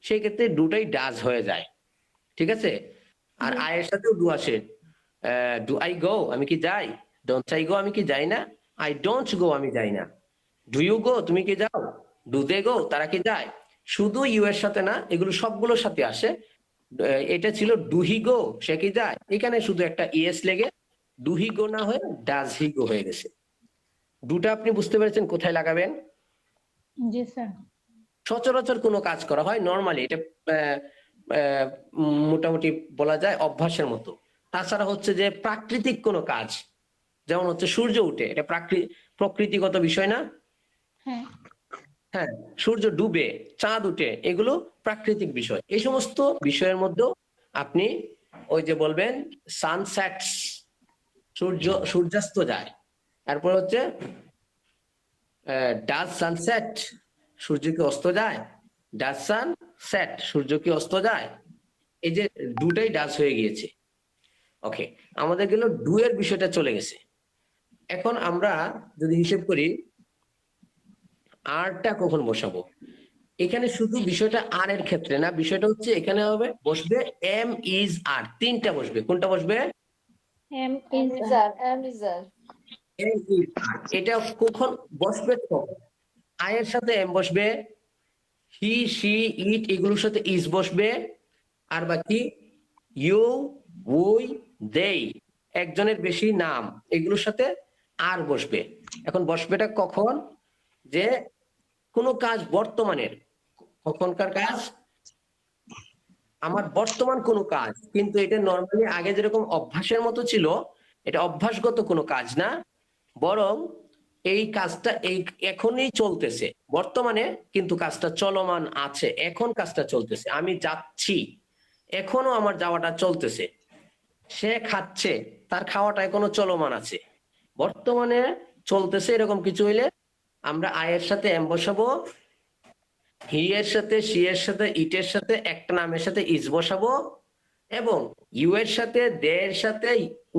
সেই ক্ষেত্রে ডুটাই ডাজ হয়ে যায়। ঠিক আছে? আর আই এর সাথেও ডু আসে। ডু আই গো, আমি কি যাই? ডোন্ট আই গো, আমি কি যাই না? আই ডোন্ট গো, আমি যাই না। ডু ইউ গো, তুমি কি যাও? ডু দে গো, তারা কি যায়? শুধু ইউ এর সাথে না, এগুলো সবগুলোর সাথে আসে। এটা ছিল ডু হি গো, সে কি যায়? এখানে শুধু একটা ইএস লেগে ডু হি গো না হয়ে ডাজ হি গো হয়ে গেছে। ডুটা আপনি বুঝতে পেরেছেন কোথায় লাগাবেন? জি স্যার। সচরাচর কোনো কাজ করা হয়, নর্মালি এটা মোটামুটি বলা যায় অভ্যাসের মতো। তাছাড়া হচ্ছে যে প্রাকৃতিক কোনো কাজ, যেমন হচ্ছে সূর্য উঠে, এটা প্রকৃতিগত বিষয় না? হ্যাঁ। হ্যাঁ, সূর্য ডুবে, চাঁদ উঠে, এগুলো প্রাকৃতিক বিষয়। এই সমস্ত বিষয়ের মধ্যেও আপনি ওই যে বলবেন সানসেটস, সূর্যাস্ত যায়। তারপর হচ্ছে ডাজ সানসেট, সূর্য কি অস্ত যায়? ডাজ সান সেট, সূর্য কি অস্ত যায়? এই যে দুটাই ডাজ হয়ে গিয়েছে। ওকে, আমাদের গেল ডু এর বিষয়টা চলে গেছে। এখন আমরা যদি হিসেব করি আরটা কখন বসাবো, এখানে শুধু বিষয়টা আর এর ক্ষেত্রে না, বিষয়টা হচ্ছে এখানে হবে বসবে এম ইজ আর, তিনটা বসবে। কোনটা বসবে? Am am is is are, am is are. Am is are. এটা কখন বসবে? কখন আই এর সাথে এম বসবে, হি, শি, ইট এগুলোর সাথে ইজ বসবে, আর বাকি ইউ, উই, দেই, একজনের বেশি নাম, এগুলোর সাথে আর বসবে। এখন বসবেটা কখন? যে কোনো কাজ বর্তমানের, কখনকার কাজ? আমার বর্তমান কোনো কাজ, কিন্তু এটা নর্মালি আগে যেরকম অভ্যাসের মতো ছিল, এটা অভ্যাসগত কোনো কাজ না, বরং এই কাজটা এই এখনই চলতেছে বর্তমানে, কিন্তু কাজটা চলমান আছে, এখন কাজটা চলতেছে। আমি যাচ্ছি, এখনো আমার যাওয়াটা চলতেছে। সে খাচ্ছে, তার খাওয়াটা এখনো চলমান আছে, বর্তমানে চলতেছে। এরকম কিছু হইলে আমরা আয়ের সাথে এম বসাবো, হি এর সাথে, শি এর সাথে, ইটের সাথে, একটা নামের সাথে ইজ বসাবো, এবং ইউ এর সাথে দে এর সাথে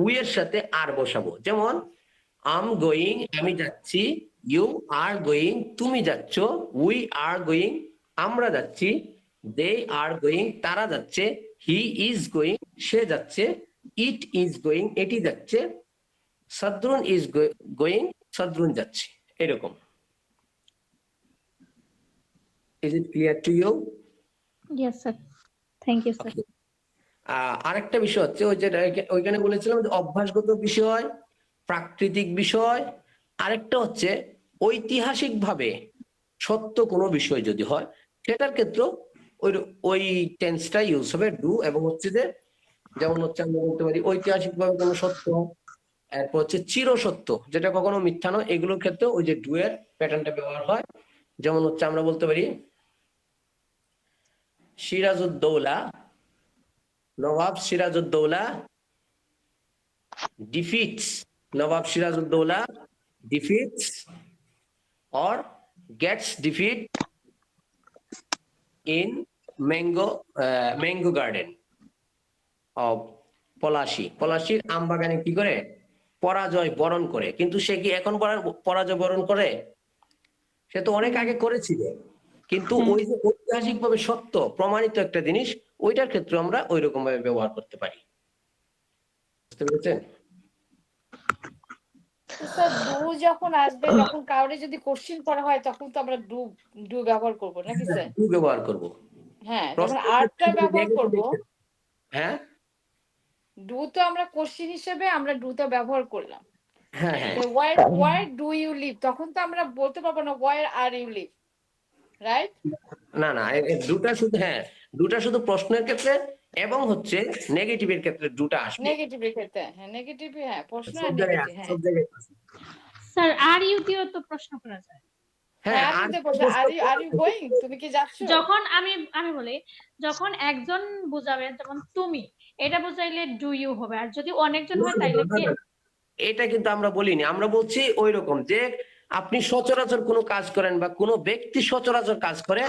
উই এর সাথে আর বসাবো। যেমন আম গোয়িং, আমি যাচ্ছি, ইউ আর গোয়িং, তুমি যাচ্ছ, উই আর গোয়িং, আমরা যাচ্ছি, দে আর গোয়িং, তারা যাচ্ছে, হি ইজ গোয়িং, সে যাচ্ছে, ইট ইজ গোয়িং, এটি যাচ্ছে, সাদরুন ইজ গোয়িং, সাদরুন যাচ্ছে। এরকম। Is it clear to you? Yes, sir. Thank you, sir. আরেকটা বিষয় হচ্ছে ওই যে ওইখানে বলেছিলাম যে অভ্যাসগত বিষয়, প্রাকৃতিক বিষয়, আরেকটা হচ্ছে ঐতিহাসিকভাবে সত্য কোনো বিষয় যদি হয় সেটার ক্ষেত্রেও ওই টেন্সটা ইউজ হবে ডু। এবং হচ্ছে যে যেমন হচ্ছে আমরা বলতে পারি ঐতিহাসিকভাবে কোনো সত্য, এরপর হচ্ছে চিরসত্য যেটা কখনো মিথ্যা নয়, এগুলোর ক্ষেত্রে ওই যে ডু এর প্যাটার্নটা ব্যবহার হয়। যেমন হচ্ছে আমরা বলতে পারি সিরাজউদ্দৌলা, নবাব Sirajuddaulah defeats, Nawab Sirajuddaulah defeats or gets defeat in mango garden of Palashi. পলাশীর আম বাগানে কি করে? পরাজয় বরণ করে। কিন্তু সে কি এখন পরাজয় বরণ করে? সে তো অনেক আগে করেছিল। কিন্তু ওই যে ঐতিহাসিক ভাবে সত্য প্রমাণিত একটা জিনিস, ওইটার ক্ষেত্রে আমরা ওই রকম ভাবে ব্যবহার করতে পারি। বুঝতে পেরেছেন? স্যার ডু যখন আসবে, যখন কাউরে যদি কোশ্চেন করা হয় তখন তো আমরা ডু ডু ব্যবহার করব নাকি স্যার? ডু ব্যবহার করব। হ্যাঁ, যখন আরটা ব্যবহার করব, হ্যাঁ ডু তো আমরা কোশ্চেন হিসেবে আমরা ডুটা ব্যবহার করলাম। হ্যাঁ হ্যাঁ ওয়ার ডু ইউ লিভ, তখন তো আমরা বলতে পারবো না where are you live, right? না না, দুটা শুধু, হ্যাঁ দুটা শুধু প্রশ্নের ক্ষেত্রে এবং হচ্ছে নেগেটিভের ক্ষেত্রে দুটা আসবে। নেগেটিভের ক্ষেত্রে, হ্যাঁ নেগেটিভ, হ্যাঁ প্রশ্ন আর সব জায়গায় নেগেটিভ, হ্যাঁ সব জায়গায় আছে। স্যার আর ইউ দিয়েও তো প্রশ্ন করা যায়। হ্যাঁ আর ইউ গোয়িং, তুমি কি যাচ্ছ? যখন আমি বলি যখন একজন বুঝাবে, যেমন তুমি, এটা বুঝাইলে ডু ইউ হবে। আর যদি অনেকজন হয় তাইলে কি? এটা কিন্তু আমরা বলিনি, আমরা বলছি ওই রকম যে আপনি সচরাচর কোনো কাজ করেন বা কোনো ব্যক্তি সচরাচর কাজ করে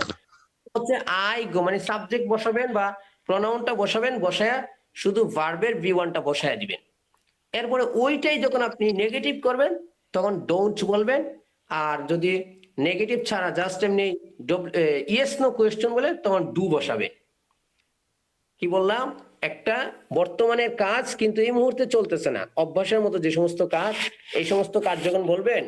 হচ্ছে আই গো, মানে সাবজেক্ট বসাবেন বা প্রনাউনটা বসাবেন, বসায়া শুধু ভার্বের V1টা বসায়া দিবেন। এরপরে ওইটাই যখন আপনি নেগেটিভ করবেন তখন ডোন্ট বলবেন। আর যদি নেগেটিভ ছাড়া জাস্ট এমনি ইয়েস নো কোয়েশ্চেন বলে তখন ডু বসাবে। কি বললাম? একটা বর্তমানের কাজ কিন্তু এই মুহূর্তে চলতেছে না, অভ্যাসের মতো যে সমস্ত কাজ, এই সমস্ত কাজ যখন বলবেন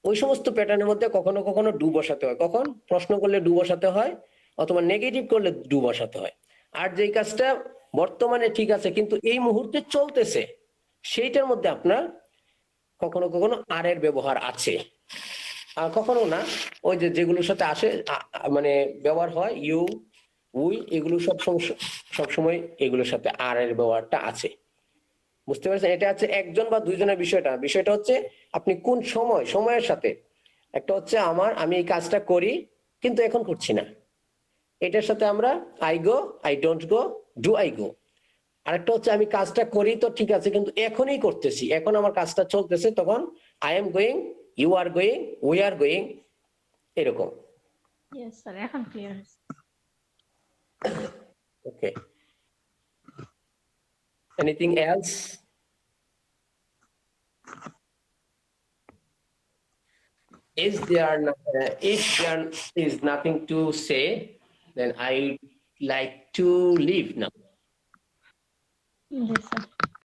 ওই সমস্ত প্যাটার্নের মধ্যে কখনো কখনো ডু বসাতে হয়। কখন? প্রশ্ন করলে ডু বসাতে হয়, অথবা নেগেটিভ করলে ডু বসাতে হয়। আর যেই কাজটা বর্তমানে ঠিক আছে কিন্তু এই মুহূর্তে চলতেছে, সেইটার মধ্যে আপনার কখনো কখনো আর এর ব্যবহার আছে, আর কখনো না। ওই যে যেগুলোর সাথে আসে মানে ব্যবহার হয় ইউ, উই, এগুলো সব সময় এগুলোর সাথে আর এর ব্যবহারটা আছে। বুঝতে পারছেন? এটা হচ্ছে একজন বা দুইজনের বিষয়টা হচ্ছে আপনি কোন সময়ের সাথে। একটা হচ্ছে আমি এই কাজটা করি কিন্তু এখন করছি না, এটার সাথে আমরা I go, I don't go, do I go. আরেকটা হচ্ছে আমি কাজটা করি তো ঠিক আছে কিন্তু এখনই করতেছি, এখন আমার কাজটা চলতেছে, তখন I am going, you are going, we are going, এরকম। ইয়েস স্যার, এখন ক্লিয়ার হয়েছে। Okay. Anything else? If there is nothing to say, then I like to leave now. Yes, sir.